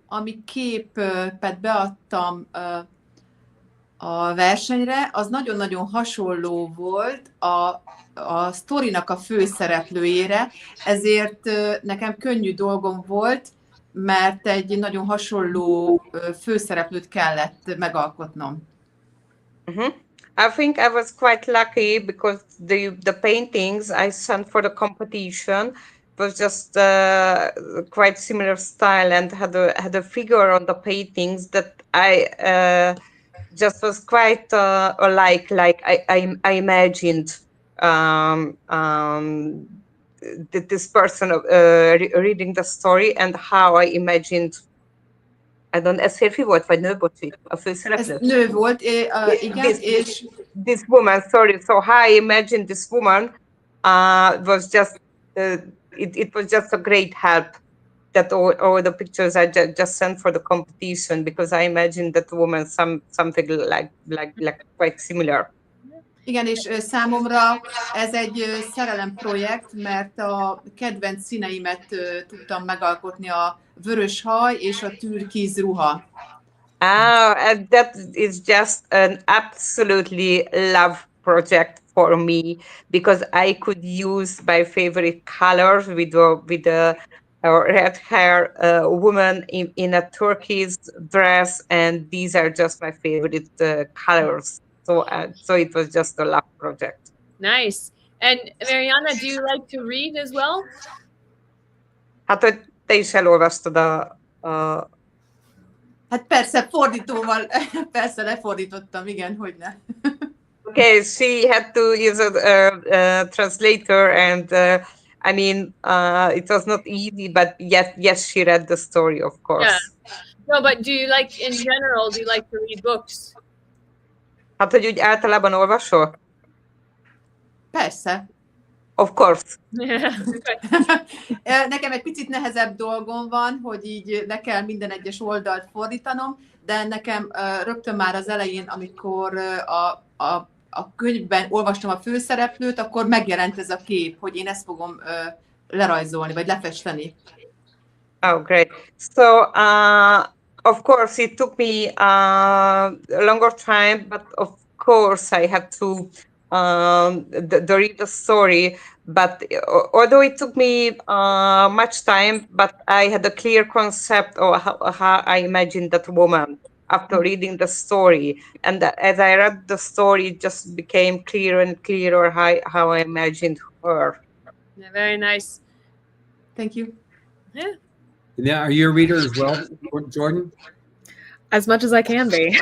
ami képet beadtam a versenyre, az nagyon-nagyon hasonló volt a sztorinak a főszereplőjére, ezért nekem könnyű dolgom volt, mert egy nagyon hasonló főszereplőt kellett megalkotnom. Mm-hmm. I think I was quite lucky because the paintings I sent for the competition was just quite similar style and had a figure on the paintings that I just was quite like I imagined this person reading the story, and how I imagined. I don't. Ez férfi volt, vagy nő, bocsi? A főszereplő? Ez nő volt, igen, és... This woman, sorry. So how I imagined this woman was just, it was just a great help that all the pictures I just sent for the competition, because I imagined that woman something like quite similar. Igen, és számomra ez egy szerelemprojekt, mert a kedvenc színeimet tudtam megalkotni, a vörös haj és a türkiz ruha. And that is just an absolutely love project for me, because I could use my favorite colors with a red hair woman in a turquoise dress, and these are just my favorite colors. So it was just a love project. Nice. And Marianna, do you like to read as well? Hát, hogy te is elolvastad Hát persze, fordítóval, persze lefordítottam, igen, hogyne. Okay, she had to use a translator, and I mean, it was not easy, but yes, she read the story, of course. Yeah. No, but do you like, in general, do you like to read books? Hát, hogy úgy általában olvasol? Persze. Of course. Nekem egy picit nehezebb dolgom van, hogy így le kell minden egyes oldalt fordítanom, de nekem rögtön már az elején, amikor a könyvben olvastam a főszereplőt, akkor megjelent ez a kép, hogy én ezt fogom lerajzolni, vagy lefesteni. Oh, great. So, of course, it took me a longer time, but of course I had to read the story. But although it took me much time, but I had a clear concept of how I imagined that woman after reading the story. And as I read the story, it just became clearer and clearer how I imagined her. Yeah, very nice. Thank you. Yeah. Now, are you a reader as well, Jordan? As much as I can be.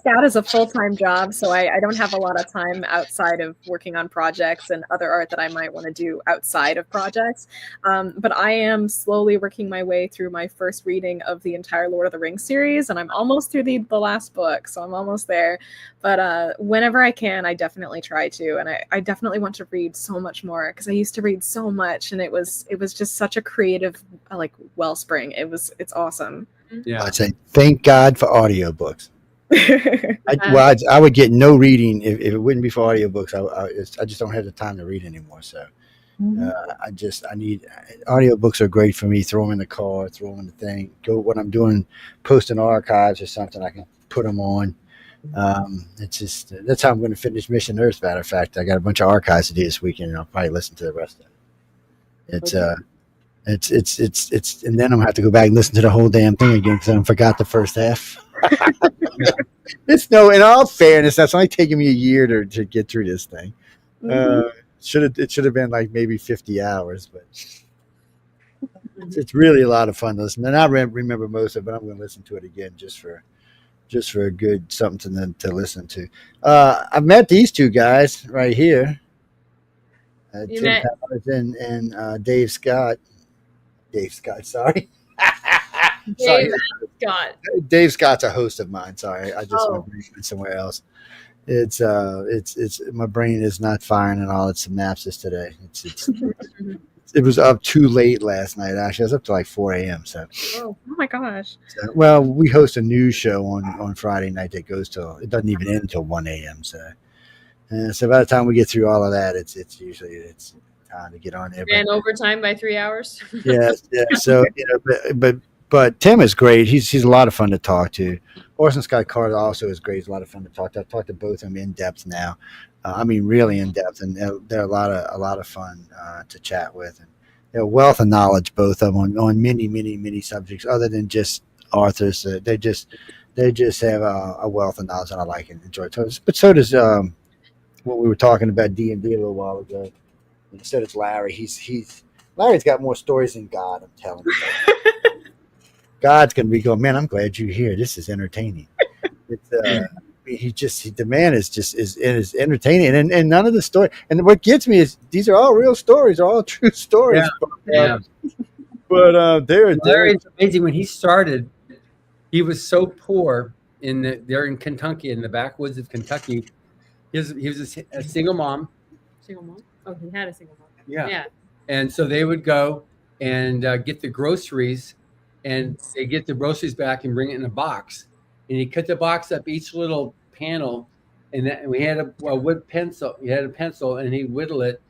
Scout is a full-time job, so I don't have a lot of time outside of working on projects and other art that I might want to do outside of projects. But I am slowly working my way through my first reading of the entire Lord of the Rings series, and I'm almost through the last book, so I'm almost there. But whenever I can, I definitely try to, and I definitely want to read so much more, because I used to read so much, and it was just such a creative wellspring. It's awesome. Yeah, I'd say thank God for audiobooks. I would get no reading if it wouldn't be for audiobooks. I just don't have the time to read anymore. So I need audiobooks are great for me. Throw them in the car, throw them in the thing. Go when I'm doing posting archives or something, I can put them on. It's just that's how I'm going to finish Mission Earth. Matter of fact, I got a bunch of archives to do this weekend, and I'll probably listen to the rest of it. It's and then I'm gonna have to go back and listen to the whole damn thing again because I forgot the first half. In all fairness, that's only taking me a year to get through this thing. It should have been like maybe 50 hours, but It's really a lot of fun to listen. And I remember most of it, but I'm going to listen to it again just for a good something to listen to. I've met these two guys right here. Tim Powers and Dave Scott. Dave Scott, sorry. Dave Scott. Dave Scott's a host of mine. Sorry, I just went somewhere else. It's my brain is not firing on all its synapses today. It was up too late last night. Actually, I was up to like 4 a.m. So. Oh my gosh. So, well, we host a news show on Friday night that goes till it doesn't even end until 1 a.m. So by the time we get through all of that, it's usually time to get on there. Ran overtime by 3 hours. Yeah. So but Tim is great. He's a lot of fun to talk to. Orson Scott Card also is great. He's a lot of fun to talk to. I've talked to both of them in depth now. Really in depth, and they're a lot of fun to chat with, and wealth of knowledge, both of them on many subjects other than just authors. They just have a wealth of knowledge that I like and enjoy. But so does what we were talking about D&D a little while ago. And so does Larry. Larry's got more stories than God. I'm telling you. God's gonna be going, man. I'm glad you're here. This is entertaining. The man is entertaining, and none of the story. And what gets me is these are all real stories, all true stories. Yeah. But Larry's amazing. When he started, he was so poor they're in Kentucky, in the backwoods of Kentucky. He was a single mom. Single mom? Oh, he had a single mom. Yeah. And so they would go and get the groceries, and they get the groceries back and bring it in a box. And he cut the box up, each little panel, and we had a wood pencil. He had a pencil, and he'd whittle it,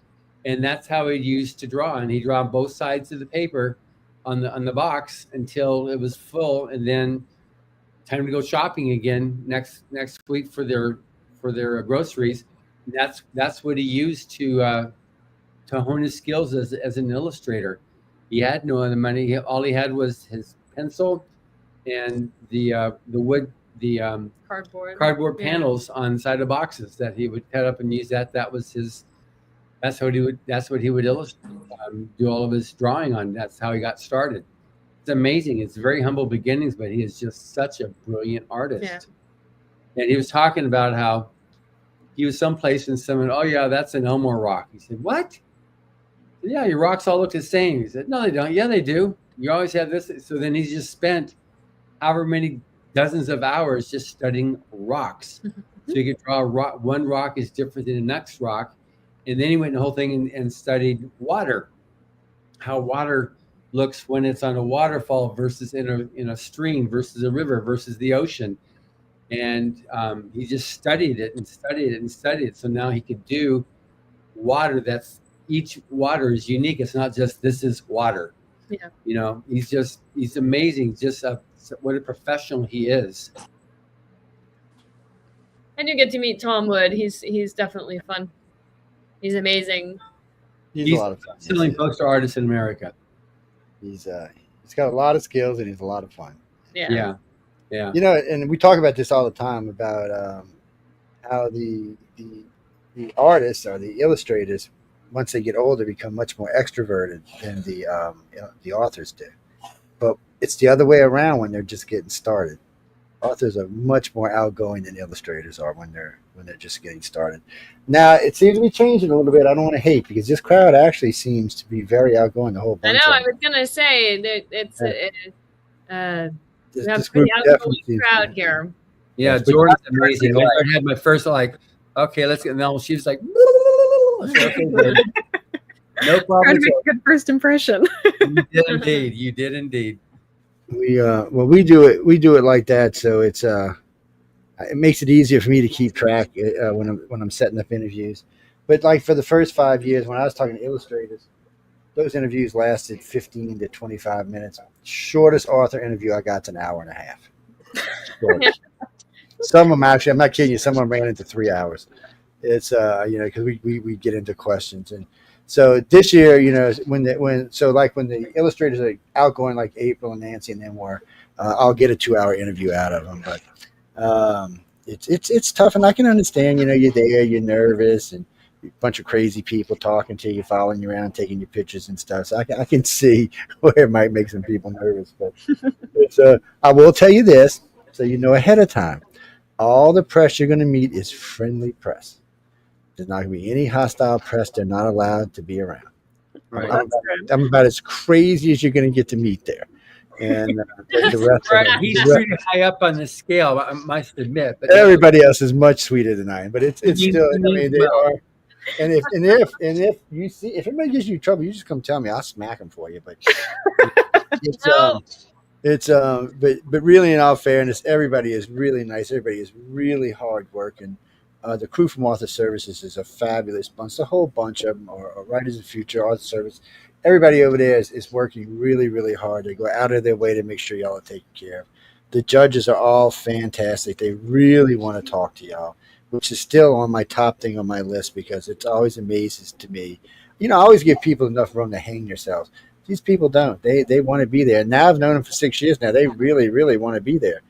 and that's how he used to draw. And he'd draw on both sides of the paper on the box until it was full, and then time to go shopping again next week for their groceries. And that's what he used to hone his skills as an illustrator. He had no other money. All he had was his pencil and the cardboard panels on the side of boxes that he would cut up and use. That's what he would illustrate, do all of his drawing on. That's how he got started. It's amazing. It's very humble beginnings, but he is just such a brilliant artist. Yeah. And he was talking about how he was someplace and someone, oh yeah, that's an Elmore rock. He said, what? Yeah, your rocks all look the same. He said, no, they don't. Yeah, they do. You always have this. So then he's just spent however many dozens of hours just studying rocks. So you could draw a rock. One rock is different than the next rock. And then he went the whole thing and studied water, how water looks when it's on a waterfall versus in a stream versus a river versus the ocean. And he just studied it and studied it and studied it. So now he could do water each water is unique. It's not just this is water. Yeah. You know, he's amazing. Just what a professional he is. And you get to meet Tom Wood. He's definitely fun. He's amazing. He's a lot of fun. Selling poster artist in America. He's got a lot of skills and he's a lot of fun. Yeah. You know, and we talk about this all the time about how the artists or the illustrators, once they get older, become much more extroverted than the authors do. But it's the other way around when they're just getting started. Authors are much more outgoing than illustrators are when they're just getting started. Now it seems to be changing a little bit. I don't want to hate because this crowd actually seems to be very outgoing. The whole bunch. I know. I was gonna say that it's we have a pretty outgoing crowd here. Yeah, Jordan's amazing. I had my first okay, let's get. Now she's like, no problem. Trying to make a good first impression. You did indeed. We do it like that, so it makes it easier for me to keep track when I'm setting up interviews. But like for the first 5 years, when I was talking to illustrators, those interviews lasted 15 to 25 minutes. Shortest author interview I got's an hour and a half. Some of them actually, I'm not kidding you, some of them ran into 3 hours. It's because we get into questions. And so this year, when the illustrators are outgoing like April and Nancy and them were, I'll get a 2-hour interview out of them. But it's tough, and I can understand. You're there, you're nervous, and a bunch of crazy people talking to you, following you around, taking your pictures and stuff. So I can see where it might make some people nervous. But it's, I will tell you this, so you know ahead of time. All the press you're going to meet is friendly press. There's not going to be any hostile press. They're not allowed to be around. Right. I'm about as crazy as you're going to get to meet there. And the rest Right. of He's it, pretty high up on the scale, I must admit. But everybody else is much sweeter than I am. But it's still, I mean, they are. And if you see, if anybody gives you trouble, you just come tell me. I'll smack them for you. But but really, in all fairness, everybody is really nice. Everybody is really hard working. The crew from Author Services is a fabulous bunch. The whole bunch of them are Writers of Future, Author Service. Everybody over there is working really, really hard. They go out of their way to make sure y'all are taken care of. The judges are all fantastic. They really want to talk to y'all, which is still on my top thing on my list because it always amazes to me. I always give people enough room to hang themselves. These people don't. They want to be there. Now I've known them for 6 years now. They really, really want to be there.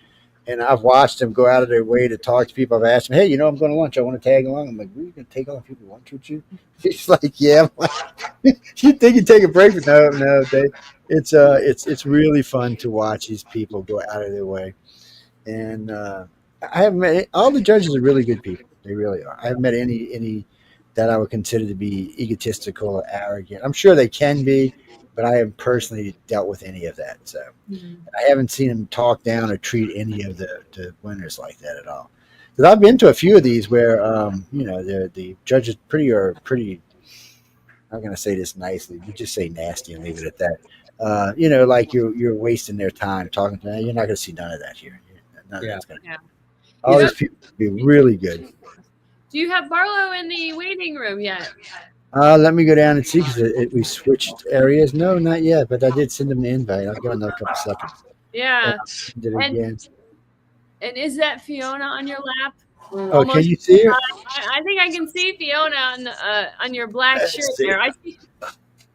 And I've watched them go out of their way to talk to people. I've asked them, hey, I'm going to lunch. I want to tag along. I'm like, we're going to take all people lunch with you? He's like, yeah. You think you take a break? But no. It's really fun to watch these people go out of their way. And I haven't met all the judges are really good people. They really are. I haven't met any that I would consider to be egotistical or arrogant. I'm sure they can be, but I haven't personally dealt with any of that. So I haven't seen them talk down or treat any of the winners like that at all. Because I've been to a few of these where, the judges are pretty, I'm going to say this nicely. We just say nasty and leave it at that. Like you're wasting their time talking to them. You're not going to see none of that here. None of that's going to happen. All these people be really good. Do you have Barlow in the waiting room yet? Let me go down and see because we switched areas. No, not yet, but I did send them an invite. I'll give them another couple seconds. Yeah. Did it again. And is that Fiona on your lap? Oh, can you see her? I think I can see Fiona on your black shirt there. I see.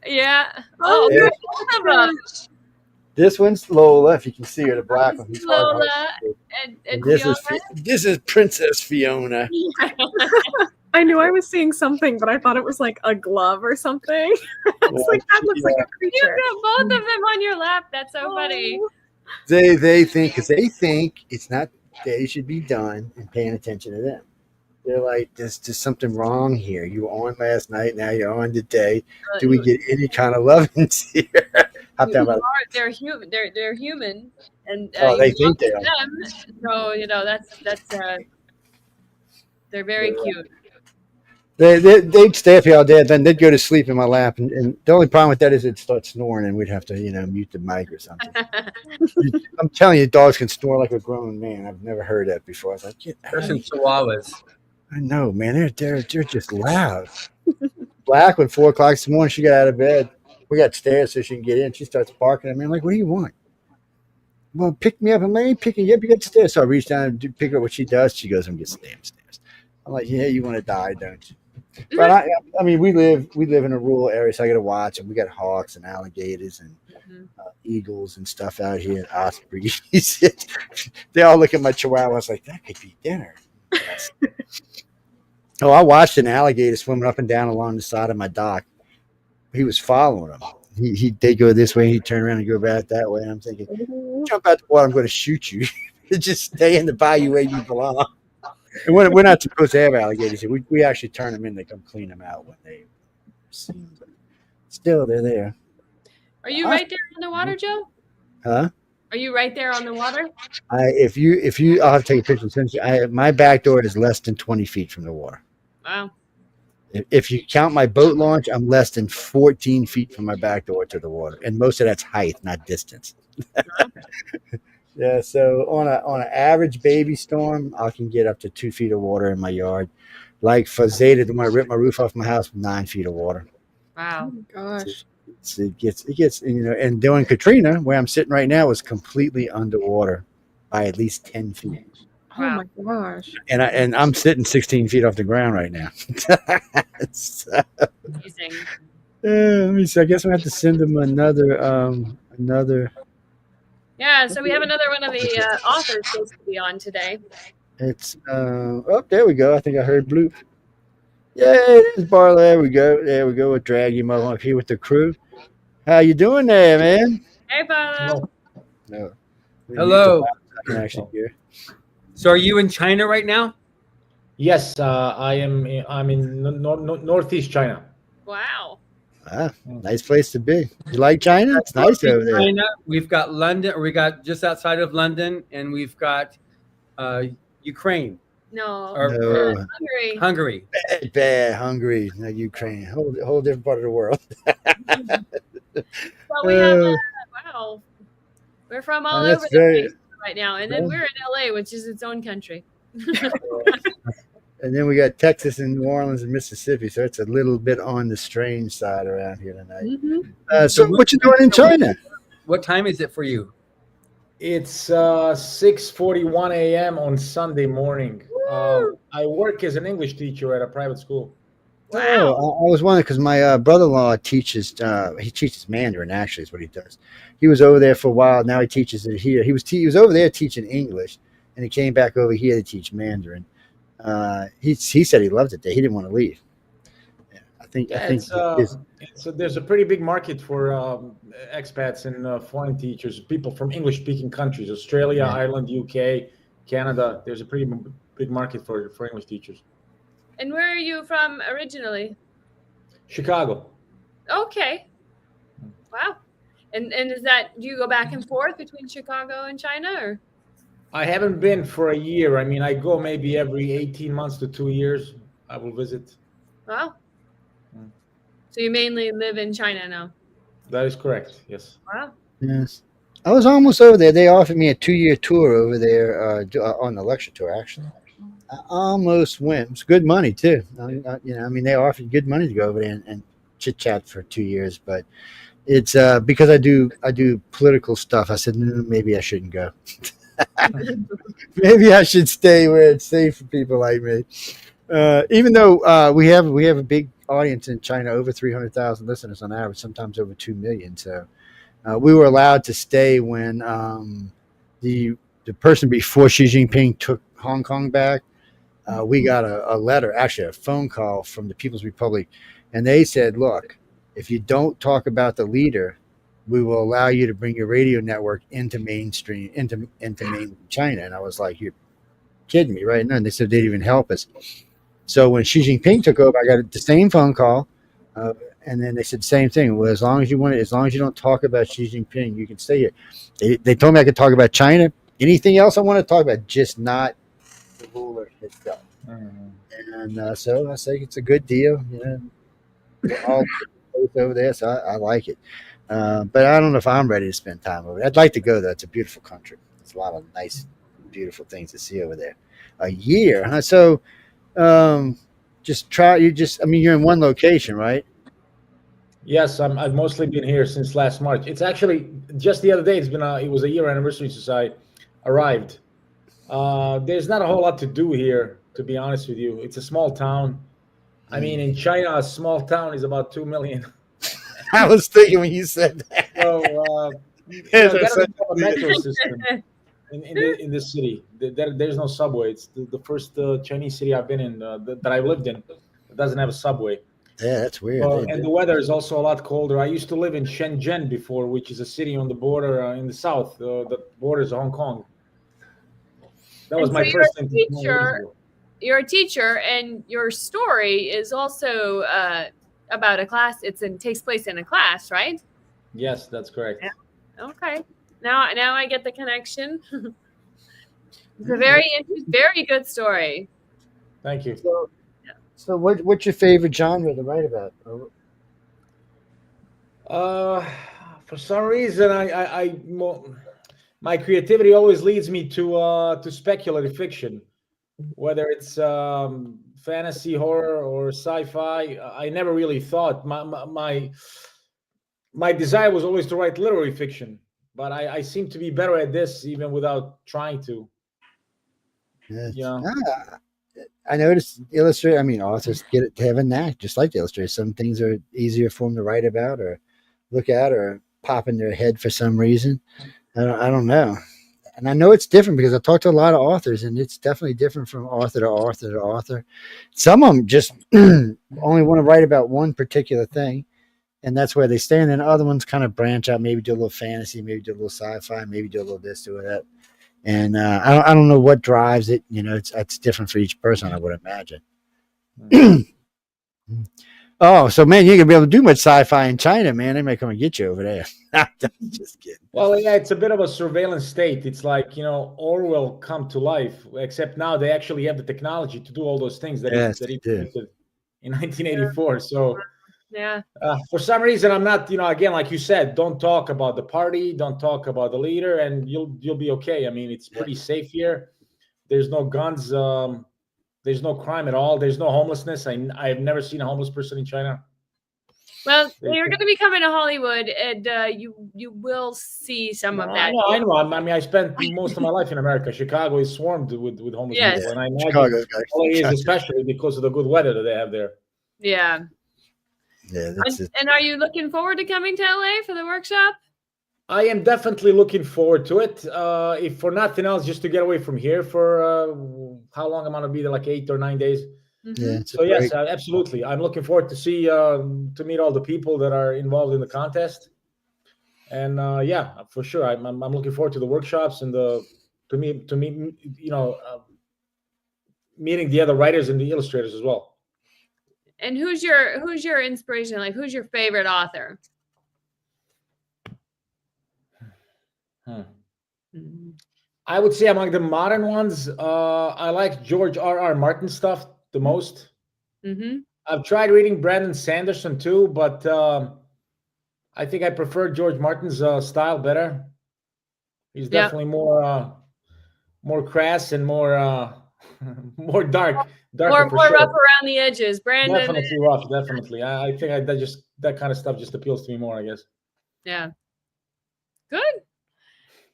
Yeah. Oh, yeah. Both of them. This one's Lola, if you can see her, the black one. Lola and this Fiona. This is Princess Fiona. I knew I was seeing something, but I thought it was like a glove or something. I was like, that looks like a creature. You got both of them on your lap. That's so funny. They think it's not they should be done and paying attention to them. They're like, there's just something wrong here. You were on last night, now you're on today. Do we get any kind of love here? They're human. They're human, and they think they are. Them, so that's they're very cute. They'd stay up here all day, then they'd go to sleep in my lap, and the only problem with that is they'd start snoring, and we'd have to mute the mic or something. I'm telling you, dogs can snore like a grown man. I've never heard that before. I was like, there's some chihuahuas. I know, man. They're just loud. Black, when 4 o'clock this morning, she got out of bed. We got stairs so she can get in. She starts barking at me. I'm like, what do you want? Well, pick me up. I'm like, I ain't picking you up. You got the stairs. So I reach down and pick her up. What she does, she goes and gets the damn stairs. I'm like, yeah, you want to die, don't you? But I mean, we live in a rural area, so I got to watch, and we got hawks and alligators and eagles and stuff out here, and ospreys. They all look at my chihuahua. I was like, that could be dinner. Yes. Oh, I watched an alligator swimming up and down along the side of my dock. He was following them. They go this way, and he'd turn around and go back that way. And I'm thinking, jump out the water, I'm going to shoot you. Just stay in the bayou where you belong. And we're not supposed to have alligators here. We actually turn them in. They come clean them out when they see them. But still, they're there. Are you right there on the water, Joe? Huh? Are you right there on the water? If you, I'll have to take a picture. Since my back door is less than 20 feet from the water. Wow. If you count my boat launch, I'm less than 14 feet from my back door to the water, and most of that's height, not distance. Yeah, so on an average baby storm, I can get up to 2 feet of water in my yard. Like for Zeta, when I ripped my roof off my house, 9 feet of water. Wow. Oh my gosh. It gets and during Katrina, where I'm sitting right now, was completely underwater by at least 10 feet. Wow. Oh my gosh. And I'm sitting 16 feet off the ground right now. So, amazing. Let me see. I guess I have to send them another. Yeah, so we have another one of the authors supposed to be on today. It's there we go. I think I heard bloop. Yeah, there's Barlow. There we go. There we go. We'll drag him up here with the crew. How you doing there, man? Hey, Paolo. No. We mute the Hello. mic so I can actually hear. So are you in China right now? Yes, I'm in northeast China. Wow. Ah, nice place to be. You like China? It's nice over there. China. We've got London, or we got just outside of London, and we've got Ukraine. No. No. Hungary. Hungary. Bad, Hungary, no, Ukraine, whole different part of the world. Well, we have wow. We're from all that's over the very- place right now, and then Yeah. we're in LA, which is its own country. And then we got Texas and New Orleans and Mississippi, so it's a little bit on the strange side around here tonight. Mm-hmm. So what you doing in China? What time is it for you? It's 6:41 a.m. on Sunday morning. I work as an English teacher at a private school. Oh, I was wondering because my brother-in-law teaches. He teaches Mandarin. Actually, is what he does. He was over there for a while. Now he teaches it here. He was over there teaching English, and he came back over here to teach Mandarin. He said he loved it there. He didn't want to leave. Yeah, I think there's a pretty big market for expats and foreign teachers, people from English-speaking countries, Australia, Ireland, UK, Canada. There's a pretty big market for English teachers. And where are you from originally? Chicago. Okay. Wow. And is that, do you go back and forth between Chicago and China, or? I haven't been for a year. I mean, I go maybe every 18 months to 2 years. I will visit. Wow. So you mainly live in China now? That is correct. Yes. Wow. Yes. I was almost over there. They offered me a 2-year tour over there on the lecture tour, actually. I almost went. It was good money, too. They offered good money to go over there and chit-chat for 2 years. But it's because I do political stuff. I said, no, maybe I shouldn't go. Maybe I should stay where it's safe for people like me. Even though we have a big audience in China, over 300,000 listeners on average, sometimes over 2 million. So we were allowed to stay when the person before Xi Jinping took Hong Kong back. We got a letter, actually a phone call from the People's Republic, and they said, look, if you don't talk about the leader, we will allow you to bring your radio network into mainstream, into main China. And I was like, you're kidding me, right? No, and they said they'd even help us. So when Xi Jinping took over, I got the same phone call, and then they said the same thing. Well, as long as you don't talk about Xi Jinping, you can stay here. They told me I could talk about China. Anything else I want to talk about, just not the ruler itself. And so I say it's a good deal. All over there, so I like it. But I don't know if I'm ready to spend time over there. I'd like to go, though. It's a beautiful country. There's a lot of nice, beautiful things to see over there. A year, huh? So you're in one location, right? Yes, I've mostly been here since last March. It's actually just the other day. It was a year anniversary since I arrived. There's not a whole lot to do here, to be honest with you. It's a small town. I mean, in China, a small town is about 2 million. I was thinking when you said that. So, there's a metro system in this city. There's no subway. It's the first Chinese city I've been in that I lived in. It doesn't have a subway. Yeah, that's weird. And the weather is also a lot colder. I used to live in Shenzhen before, which is a city on the border in the south. The borders of Hong Kong. That was my first thing. You're a teacher, and your story is also about a class. Takes place in a class, right? Yes, that's correct. Yeah. Okay. Now I get the connection. It's a very good story. Thank you. So what's your favorite genre to write about? For some reason, my creativity always leads me to speculative fiction, whether it's fantasy, horror, or sci-fi. I never really thought my desire was always to write literary fiction, but I seem to be better at this even without trying to. I noticed authors have a knack, just like the illustrators. Some things are easier for them to write about or look at or pop in their head for some reason. I don't know. and I know it's different because I talked to a lot of authors, and it's definitely different from author to author to author. Some of them just only want to write about one particular thing, and that's where they stay. And then other ones kind of branch out, maybe do a little fantasy, maybe do a little sci-fi, maybe do a little this, do that. And I don't know what drives it. It's different for each person, I would imagine. Oh, so man, you ain't gonna be able to do much sci-fi in China, man. They might come and get you over there. Just kidding. Well, yeah, it's a bit of a surveillance state. It's like, Orwell come to life, except now they actually have the technology to do all those things that he did in 1984. So yeah, for some reason, I'm not, again, like you said, don't talk about the party, don't talk about the leader, and you'll be okay. I mean, it's pretty safe here. There's no guns. There's no crime at all. There's no homelessness. I've never seen a homeless person in China. Well, you're going to be coming to Hollywood, and you will see some of that. I know. I mean, I spent most of my life in America. Chicago is swarmed with homeless people, and I imagine LA is especially because of the good weather that they have there. Yeah. Yeah. And are you looking forward to coming to LA for the workshop? I am definitely looking forward to it. If for nothing else, just to get away from here for how long I'm going to be there, like 8 or 9 days. Yeah. So yes, absolutely. I'm looking forward to see to meet all the people that are involved in the contest, and yeah, for sure. I'm looking forward to the workshops and to meet meeting the other writers and the illustrators as well. And who's your inspiration? Like, who's your favorite author? I would say among the modern ones, I like George R.R. Martin stuff the most. Mm-hmm. I've tried reading Brandon Sanderson too, but I think I prefer George Martin's style better. He's definitely more crass and more more dark. More rough around the edges. Brandon, definitely rough. Definitely, I think that kind of stuff just appeals to me more, I guess. Yeah. Good.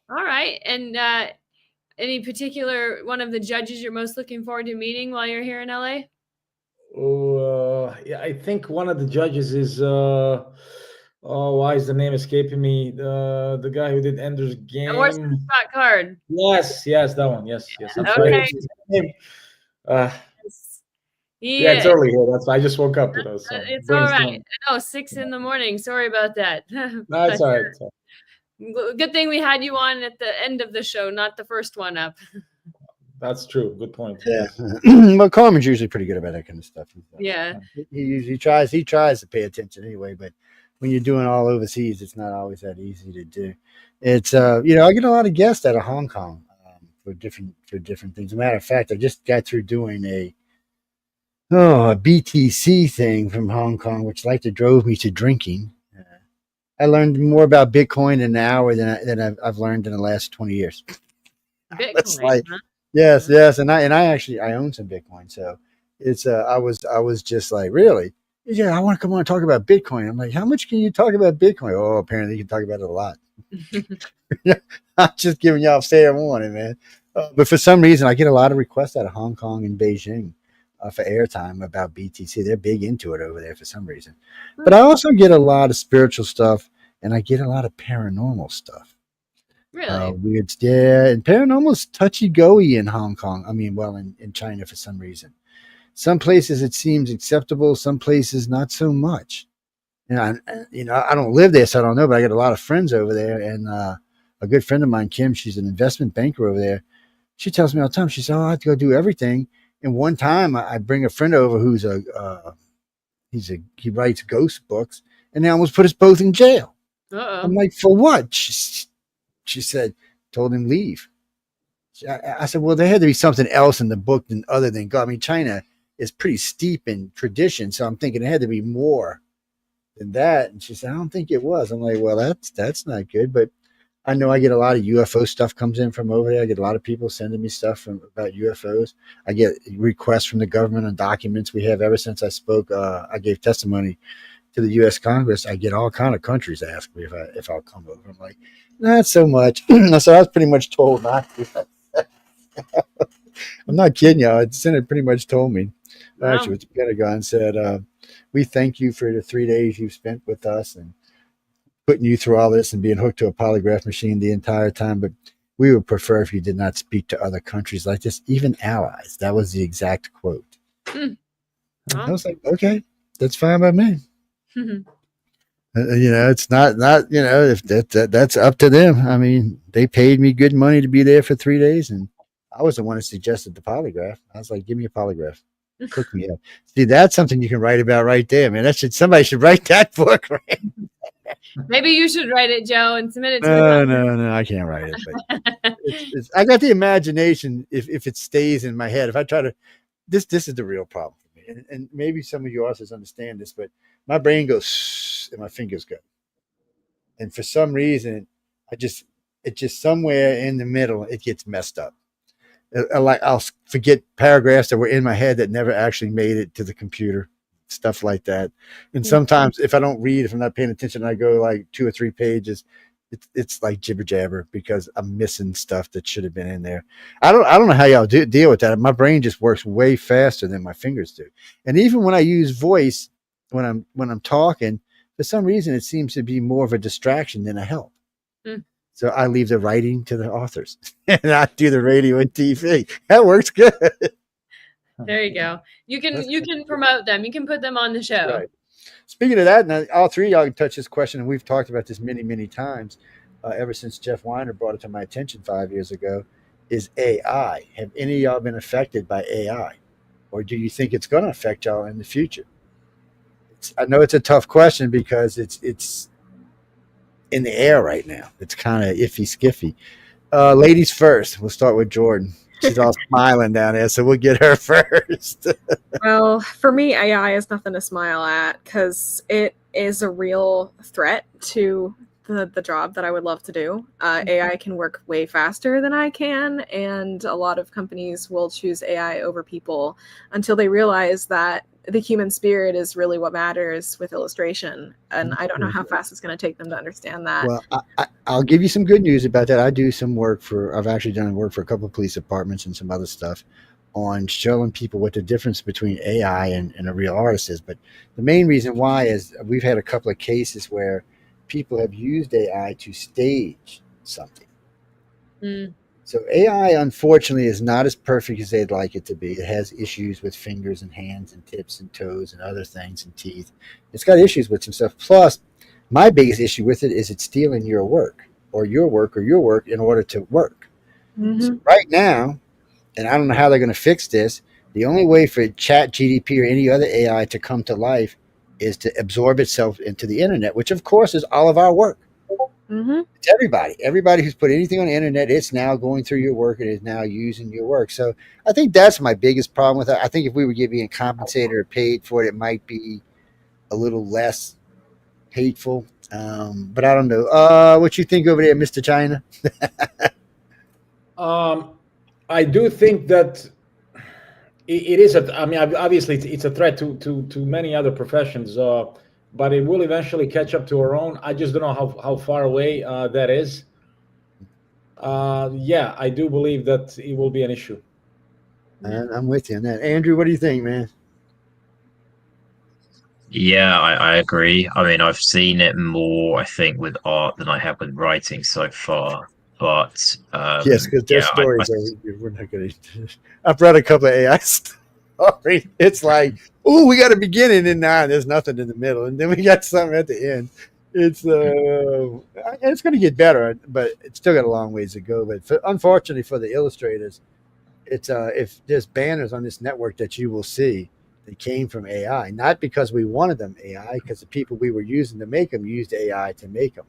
All right. And any particular one of the judges you're most looking forward to meeting while you're here in LA? Yeah, I think one of the judges is why is the name escaping me? The guy who did Ender's Game. What's the spot card? Yes, that one. Yes. I'm okay. Sorry. Yeah, it's early here. That's why I just woke up. So it's all right. No, 6 a.m. Sorry about that. No, it's all right. Good thing we had you on at the end of the show, not the first one up. That's true. Good point. Yeah. Well, Carmen's usually pretty good about that kind of stuff. Yeah. He usually tries to pay attention anyway, but when you're doing all overseas, it's not always that easy to do. It's I get a lot of guests out of Hong Kong for different things. As a matter of fact, I just got through doing a BTC thing from Hong Kong, which drove me to drinking. I learned more about Bitcoin in an hour than I've learned in the last 20 years. Bitcoin, huh? Yes, and I own some Bitcoin, so it's I was just like, really? Yeah, I want to come on and talk about Bitcoin. I'm like, how much can you talk about Bitcoin? Oh, apparently you can talk about it a lot. I'm just giving y'all fair warning, man. But for some reason, I get a lot of requests out of Hong Kong and Beijing for airtime about BTC. They're big into it over there for some reason. But I also get a lot of spiritual stuff, and I get a lot of paranormal stuff. Really? Weird, yeah. And paranormal's touchy-go-y in Hong Kong. I mean, well, in China for some reason. Some places it seems acceptable. Some places not so much. And I don't live there, so I don't know. But I got a lot of friends over there, and a good friend of mine, Kim, she's an investment banker over there. She tells me all the time. She says, "Oh, I have to go do everything." And one time, I bring a friend over who's he writes ghost books, and they almost put us both in jail. I'm like, for what? She said, told him leave. I said, well, there had to be something else in the book other than God. I mean, China is pretty steep in tradition, so I'm thinking it had to be more than that. And she said, I don't think it was. I'm like, well, that's not good. But I know I get a lot of UFO stuff comes in from over there. I get a lot of people sending me stuff about UFOs. I get requests from the government on documents we have ever since I spoke. I gave testimony to the U.S. Congress. I get all kind of countries ask me if I'll come over. I'm like, not so much. So I was pretty much told not to. I'm not kidding y'all. The Senate pretty much told me. Wow. Actually, the Pentagon said, we thank you for the 3 days you've spent with us and putting you through all this and being hooked to a polygraph machine the entire time. But we would prefer if you did not speak to other countries like this, even allies. That was the exact quote. I was like, okay, that's fine by me. It's not if that's up to them. I mean, they paid me good money to be there for 3 days, and I was the one that suggested the polygraph. I was like, give me a polygraph. Cook me up. See, that's something you can write about right there, man. Somebody should write that book, right? Maybe you should write it, Joe, and submit it to No, I can't write it. But I got the imagination if it stays in my head. If I try to, this is the real problem for me. And maybe some of you authors understand this, but my brain goes and my fingers go. And for some reason, it's just somewhere in the middle, it gets messed up. Like I'll forget paragraphs that were in my head that never actually made it to the computer, stuff like that. And sometimes if I don't read, if I'm not paying attention, I go like 2 or 3 pages. It's like jibber jabber because I'm missing stuff that should have been in there. I don't know how y'all deal with that. My brain just works way faster than my fingers do. And even when I use voice, when I'm talking, for some reason it seems to be more of a distraction than a help. So I leave the writing to the authors and I do the radio and TV. That works good. There you go. You can promote them. You can put them on the show. Right. Speaking of that, now all three of y'all can touch this question, and we've talked about this many, many times ever since Jeff Weiner brought it to my attention 5 years ago, is AI. Have any of y'all been affected by AI? Or do you think it's going to affect y'all in the future? I know it's a tough question because it's in the air right now. It's kind of iffy skiffy. Ladies first. We'll start with Jordan. She's all smiling down there, so we'll get her first. Well, for me, AI is nothing to smile at because it is a real threat to the job that I would love to do. AI can work way faster than I can, and a lot of companies will choose AI over people until they realize that the human spirit is really what matters with illustration. And I don't know how fast it's going to take them to understand that. Well, I'll give you some good news about that. I do some work I've actually done work for a couple of police departments and some other stuff on showing people what the difference between AI and a real artist is. But the main reason why is we've had a couple of cases where people have used AI to stage something. So AI, unfortunately, is not as perfect as they'd like it to be. It has issues with fingers and hands and tips and toes and other things and teeth. It's got issues with some stuff. Plus, my biggest issue with it is it's stealing your work in order to work. So right now, and I don't know how they're going to fix this, the only way for ChatGPT or any other AI to come to life is to absorb itself into the internet, which, of course, is all of our work. It's everybody who's put anything on the internet, it's now going through your work and is now using your work. So I think that's my biggest problem with that. I think if we were being compensated or paid for it, it might be a little less hateful. But I don't know. What you think over there, Mr. China? I do think that it is obviously it's a threat to many other professions. But it will eventually catch up to our own. I just don't know how far away that is. Yeah, I do believe that it will be an issue. I'm with you on that. Andrew, what do you think, man? Yeah, I agree. I mean, I've seen it more, I think, with art than I have with writing so far. But yes, because their stories we're not going to. I've read a couple of AI stories. It's like, oh, we got a beginning and there's nothing in the middle, and then we got something at the end. It's going to get better, but it's still got a long ways to go. But unfortunately for the illustrators, it's if there's banners on this network that you will see that came from AI, not because we wanted them AI, because the people we were using to make them used AI to make them.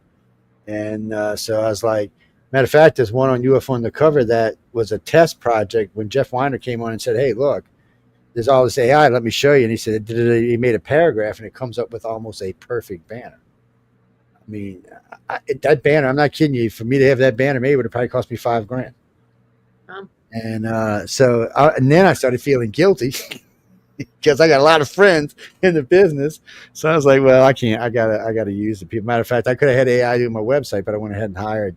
And so I was like, matter of fact, there's one on UFO on the cover that was a test project when Jeff Weiner came on and said, hey, look, there's all this AI, let me show you. And he said, he made a paragraph and it comes up with almost a perfect banner. I mean, that banner, I'm not kidding you. For me to have that banner made, it would have probably cost me $5,000. And and then I started feeling guilty because I got a lot of friends in the business. So I was like, well, I can't, I gotta use the people. Matter of fact, I could have had AI do my website, but I went ahead and hired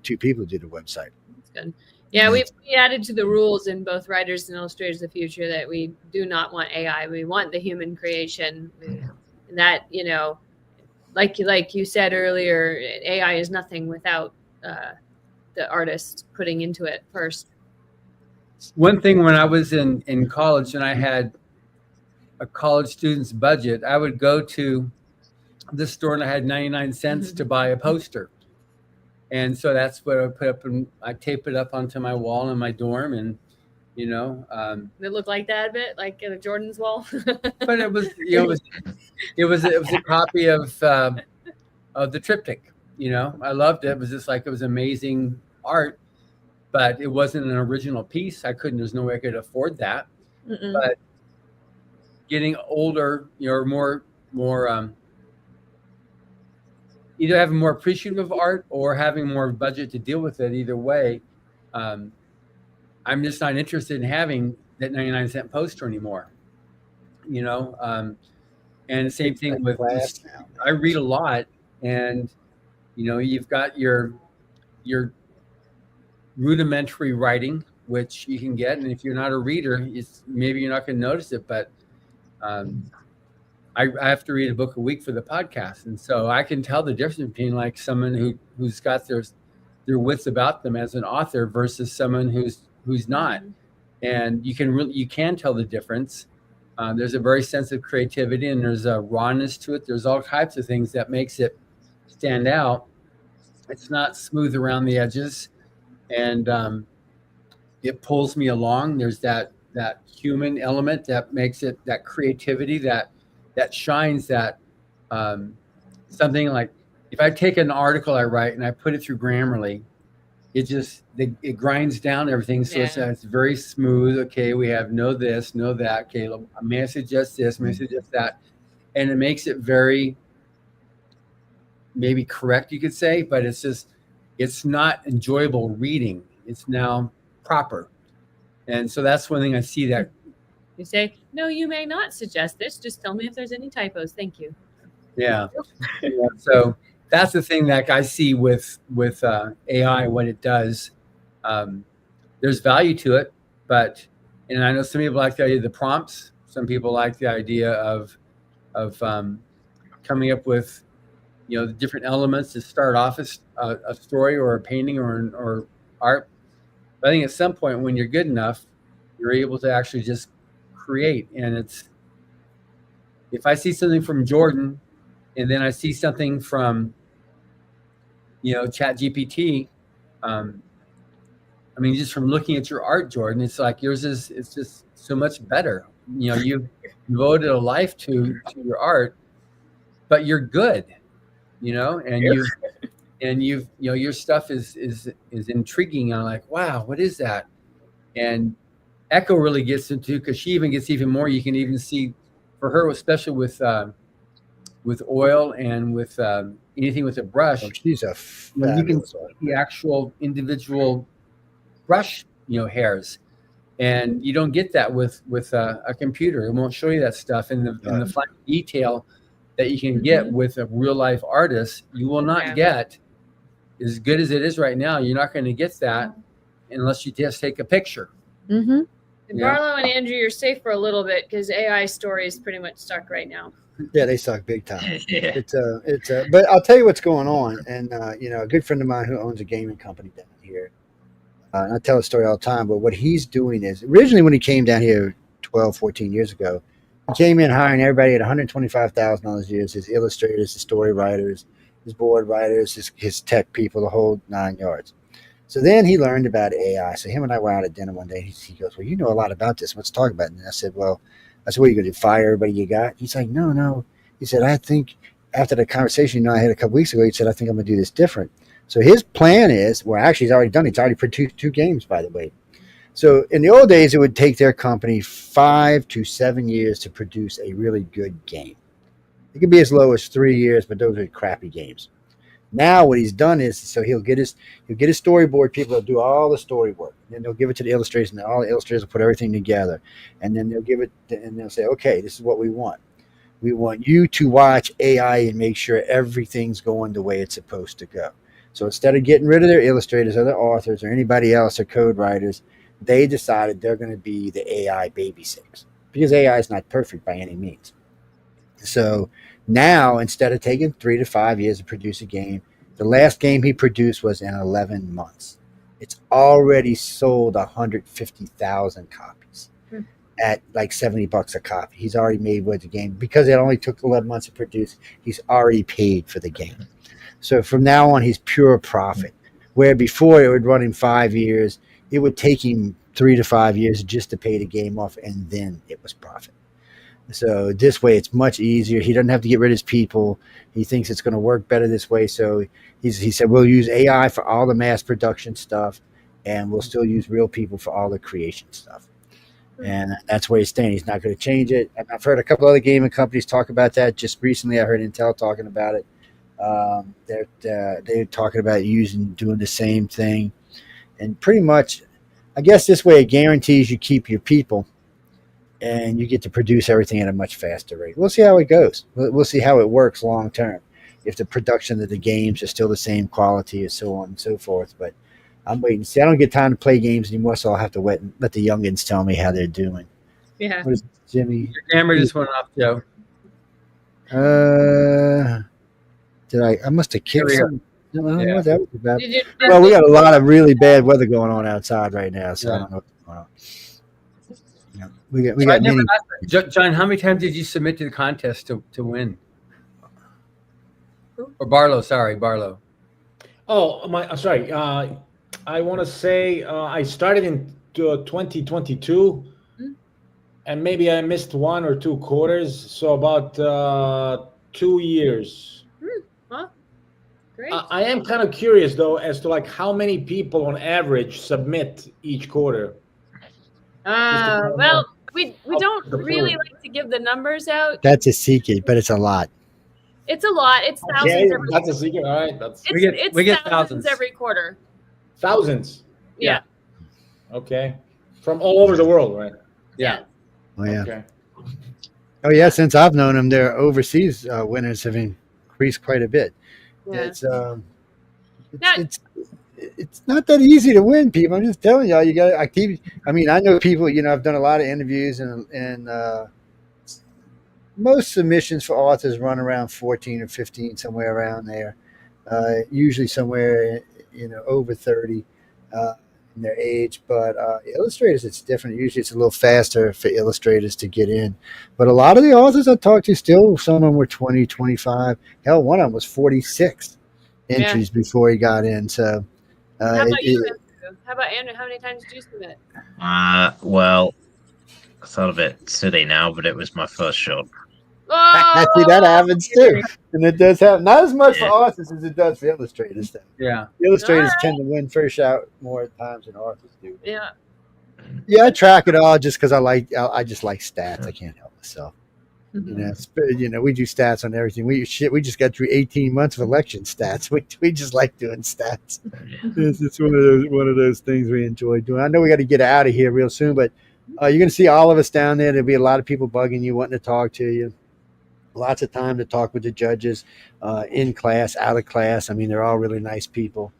2 people to do the website. That's good. Yeah, we added to the rules in both Writers and Illustrators of the Future that we do not want AI. We want the human creation. And that, like you said earlier, AI is nothing without the artist putting into it first? One thing, when I was in college and I had a college student's budget, I would go to the store and I had 99 cents to buy a poster. And so that's what I put up, and I tape it up onto my wall in my dorm. And, you know, Did it look like that a bit, like at a Jordan's wall? but it was, you know, it was a copy of the triptych. You know, I loved it. It was just like, it was amazing art, but it wasn't an original piece. There's no way I could afford that. Mm-mm. But getting older, you know, more either having more appreciative of art or having more budget to deal with it. Either way, I'm just not interested in having that 99 cent poster anymore. You know, and the same thing with, I read a lot, and you know, you've got your rudimentary writing, which you can get, and if you're not a reader, maybe you're not going to notice it, but I have to read a book a week for the podcast, and so I can tell the difference between like someone who's got their wits about them as an author versus someone who's not, and you can tell the difference. There's a very sense of creativity, and there's a rawness to it. There's all types of things that makes it stand out. It's not smooth around the edges, and it pulls me along. There's that human element that makes it, that creativity that shines, that something like, if I take an article I write and I put it through Grammarly, it grinds down everything. So it's very smooth. Okay, we have no this, no that. Okay, may I suggest this, may I suggest that? And it makes it very, maybe correct, you could say, but it's not enjoyable reading. It's now proper. And so that's one thing I see that. You say, no, you may not suggest this. Just tell me if there's any typos. Thank you. Yeah. So that's the thing that I see with AI, what it does. There's value to it, and I know some people like the idea of the prompts. Some people like the idea of coming up with, you know, the different elements to start off a story or a painting or art. But I think at some point when you're good enough, you're able to actually just create. And if I see something from Jordan and then I see something from, you know, ChatGPT, I mean, just from looking at your art, Jordan, it's like it's just so much better. You know, you've devoted a life to your art, but you're good, you know, and you've you know, your stuff is intriguing. I'm like, wow, what is that? And Echo really gets into, because she even gets even more. You can even see for her, especially with oil and with anything with a brush. Oh, she's a you can see the actual individual brush, you know, hairs, and you don't get that with a computer. It won't show you that stuff in the fine detail that you can get with a real life artist. You will not get as good as it is right now. You're not going to get that unless you just take a picture. Mm-hmm. And Barlow and Andrew, you're safe for a little bit because AI story is pretty much stuck right now. Yeah, they suck big time. Yeah. It's but I'll tell you what's going on. And you know, a good friend of mine who owns a gaming company down here, and I tell the story all the time, but what he's doing is, originally when he came down here 12, 14 years ago, he came in hiring everybody at $125,000 a year, his illustrators, his story writers, his board writers, his tech people, the whole 9 yards. So then he learned about AI. So him and I were out at dinner one day. He goes, well, you know a lot about this. Let's talk about it. And I said, what are you going to do, fire everybody you got? He's like, no. He said, I think after the conversation, you know, I had a couple weeks ago, he said, I think I'm going to do this different. So his plan is, well, actually he's already done it. He's already produced two games, by the way. So in the old days, it would take their company 5 to 7 years to produce a really good game. It could be as low as 3 years, but those are crappy games. Now what he's done is, so he'll get his storyboard people to do all the story work. Then they'll give it to the illustrators, and all the illustrators will put everything together. And then they'll give it, and they'll say, okay, this is what we want. We want you to watch AI and make sure everything's going the way it's supposed to go. So instead of getting rid of their illustrators or their authors or anybody else or code writers, they decided they're going to be the AI babysitters, because AI is not perfect by any means. So now, instead of taking 3 to 5 years to produce a game, the last game he produced was in 11 months. It's already sold 150,000 copies at like $70 a copy. He's already made with the game because it only took 11 months to produce. He's already paid for the game. So from now on, he's pure profit. Where before it would run him 5 years, it would take him 3 to 5 years just to pay the game off, and then it was profit. So this way, it's much easier. He doesn't have to get rid of his people. He thinks it's going to work better this way. So he said, we'll use AI for all the mass production stuff, and we'll still use real people for all the creation stuff. And that's where he's staying. He's not going to change it. And I've heard a couple other gaming companies talk about that. Just recently, I heard Intel talking about it. They're talking about doing the same thing. And pretty much, I guess this way it guarantees you keep your people and you get to produce everything at a much faster rate. We'll see how it goes. We'll see how it works long term. If the production of the games is still the same quality and so on and so forth. But I'm waiting to see. I don't get time to play games anymore, so I'll have to wait and let the youngins tell me how they're doing. Yeah. What is it, Jimmy? Your camera just went off, Joe. Did I must have kicked something. I don't know what that was about. Well, we got a lot of really bad weather going on outside right now, so I don't know what's going on. We got many. John, how many times did you submit to the contest to win? Or Barlow, sorry, Barlow. Oh, I'm sorry. I want to say I started in 2022, and maybe I missed 1 or 2 quarters, so about 2 years. Huh? Great. I am kind of curious though as to like how many people on average submit each quarter. Well, we don't really like to give the numbers out. That's a secret, but it's a lot. It's a lot. It's thousands. Okay, that's a secret. All right, we get thousands every quarter. Thousands. Yeah. Okay. From all over the world, right? Yeah. Oh yeah. Okay. Oh yeah. Since I've known them, their overseas winners have increased quite a bit. Yeah. It's not that easy to win, people. I'm just telling y'all, you got to keep. I mean, I know people. I've done a lot of interviews, and most submissions for authors run around 14 or 15, somewhere around there. Usually somewhere, over 30 in their age. But illustrators, it's different. Usually, it's a little faster for illustrators to get in. But a lot of the authors I talked to, still, some of them were 20, 25. Hell, one of them was 46 entries before he got in. So. How about you, Andrew? How about Andrew? How many times did you submit? Well, I thought a bit silly now, but it was my first shot. Oh, see, that happens too, and it does happen. Not as much for authors as it does for illustrators. Though. Yeah, illustrators tend to win first shot more times than authors do. Yeah. Yeah, I track it all just because I just like stats. I can't help myself. We do stats on everything. We just got through 18 months of election stats. We just like doing stats. It's one of those things we enjoy doing. I know we got to get out of here real soon, but you're going to see all of us down there. There'll be a lot of people bugging you, wanting to talk to you. Lots of time to talk with the judges, in class, out of class. I mean, they're all really nice people.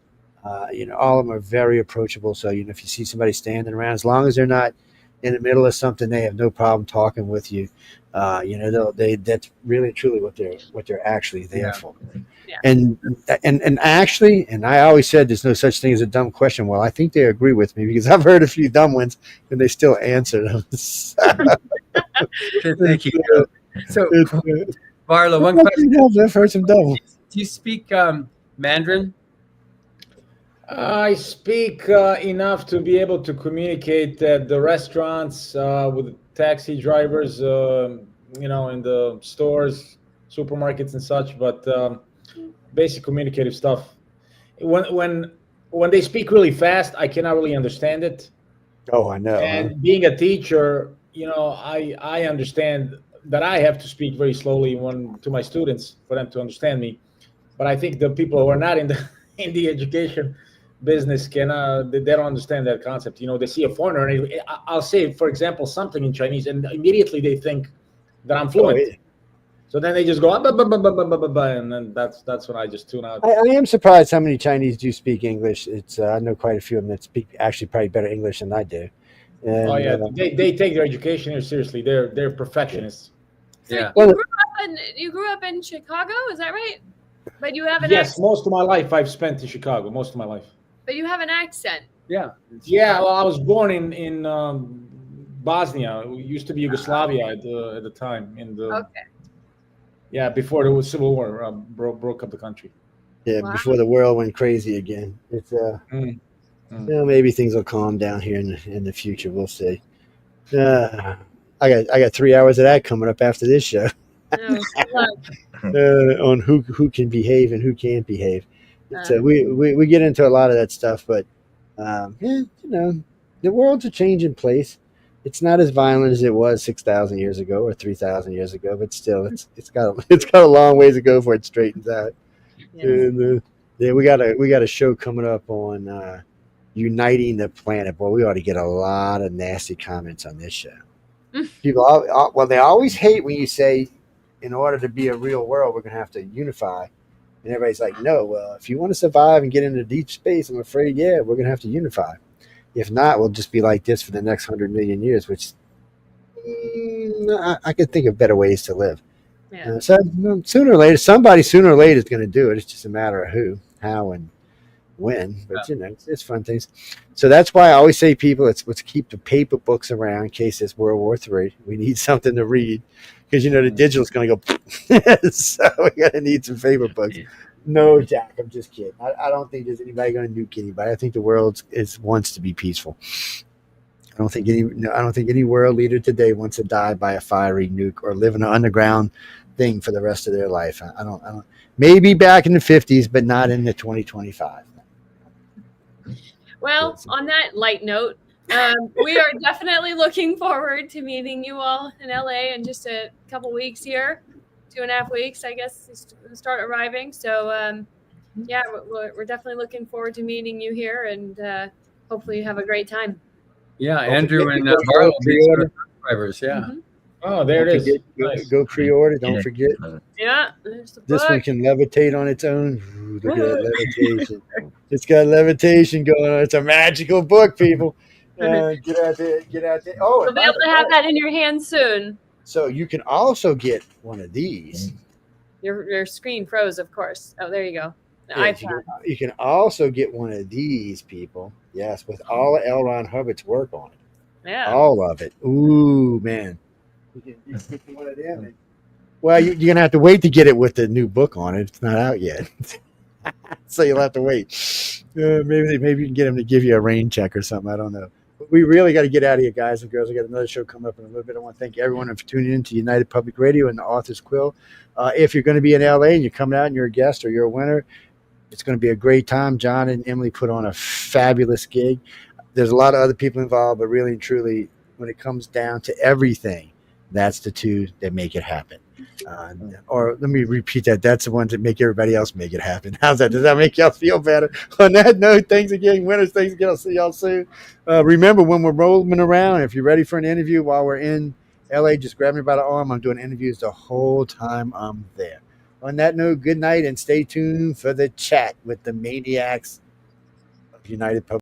All of them are very approachable. So, if you see somebody standing around, as long as they're not in the middle of something, they have no problem talking with you. That's really truly what they're actually there for. Yeah. And actually, and I always said there's no such thing as a dumb question. Well, I think they agree with me because I've heard a few dumb ones and they still answer them. Thank you. So, Barlow, one question. I've heard some dumb ones. Do you speak Mandarin? I speak enough to be able to communicate at the restaurants with taxi drivers, in the stores, supermarkets and such, but basic communicative stuff. When they speak really fast, I cannot really understand it. Oh, I know. And being a teacher, I understand that I have to speak very slowly to my students for them to understand me. But I think the people who are not in the education business they don't understand that concept. They see a foreigner and I'll say, for example, something in Chinese and immediately they think that I'm fluent. Oh, yeah. So then they just go and then that's when I just tune out. I am surprised how many Chinese do speak English. I know quite a few of them that speak actually probably better English than I do. And, they take their education here seriously. They're perfectionists. So yeah. You grew up in Chicago, is that right? But you haven't. Yes, most of my life I've spent in Chicago. Most of my life. But you have an accent. Yeah. Yeah, well, I was born in Bosnia. It used to be Yugoslavia at the time. Yeah, before the Civil War broke up the country. Yeah, Wow. before the world went crazy again. It's maybe things will calm down here in the future. We'll see. I got 3 hours of that coming up after this show. On who can behave and who can't behave. So we get into a lot of that stuff, but you know, the world's a changing place. It's not as violent as it was 6,000 years ago or 3,000 years ago, but still, it's got a long ways to go before it straightens out. Yes. And we got a show coming up on uniting the planet. Boy, we ought to get a lot of nasty comments on this show. People, they always hate when you say, in order to be a real world, we're going to have to unify. And everybody's like, no, well, if you want to survive and get into deep space, I'm afraid, we're going to have to unify. If not, we'll just be like this for the next 100 million years, which I could think of better ways to live. Yeah. So sooner or later is going to do it. It's just a matter of who, how, and when. But, it's fun things. So that's why I always say, people, let's keep the paper books around in case it's World War III. We need something to read. Because, the digital is going to go, so we're going to need some paper books. No, Jack, I'm just kidding. I don't think there's anybody going to nuke anybody. I think the world wants to be peaceful. I don't think any world leader today wants to die by a fiery nuke or live in an underground thing for the rest of their life. I don't. Maybe back in the 50s, but not in the 2025. Well, on that light note, we are definitely looking forward to meeting you all in LA in just a couple weeks here. 2.5 weeks, I guess, start arriving. So, we're definitely looking forward to meeting you here, and hopefully you have a great time. Yeah, Andrew and Harlow pre-order drivers. Yeah. Mm-hmm. Oh, there it is. Go pre-order. Don't forget. Yeah, there's the book. This one can levitate on its own. Ooh, look at that levitation. It's got levitation going on. It's a magical book, people. Get out there. Oh, you'll be able to have that in your hands soon. So you can also get one of these. Your screen froze, of course. Oh, there you go. The iPad. You can also get one of these, people. Yes, with all of L. Ron Hubbard's work on it. Yeah. All of it. Ooh, man. You can get one of them. Well, you're going to have to wait to get it with the new book on it. It's not out yet. So you'll have to wait. Maybe you can get them to give you a rain check or something. I don't know. But we really got to get out of here, guys and girls. I got another show coming up in a little bit. I want to thank everyone for tuning in to United Public Radio and the Authors Quill. If you're going to be in LA and you're coming out and you're a guest or you're a winner, it's going to be a great time. John and Emily put on a fabulous gig. There's a lot of other people involved, but really and truly, when it comes down to everything, that's the two that make it happen. Or let me repeat that. That's the ones that make everybody else make it happen. How's that? Does that make y'all feel better? On that note, thanks again, winners. Thanks again. I'll see y'all soon. Remember, when we're rolling around, if you're ready for an interview while we're in LA, just grab me by the arm. I'm doing interviews the whole time I'm there. On that note, good night and stay tuned for the chat with the maniacs of United Public.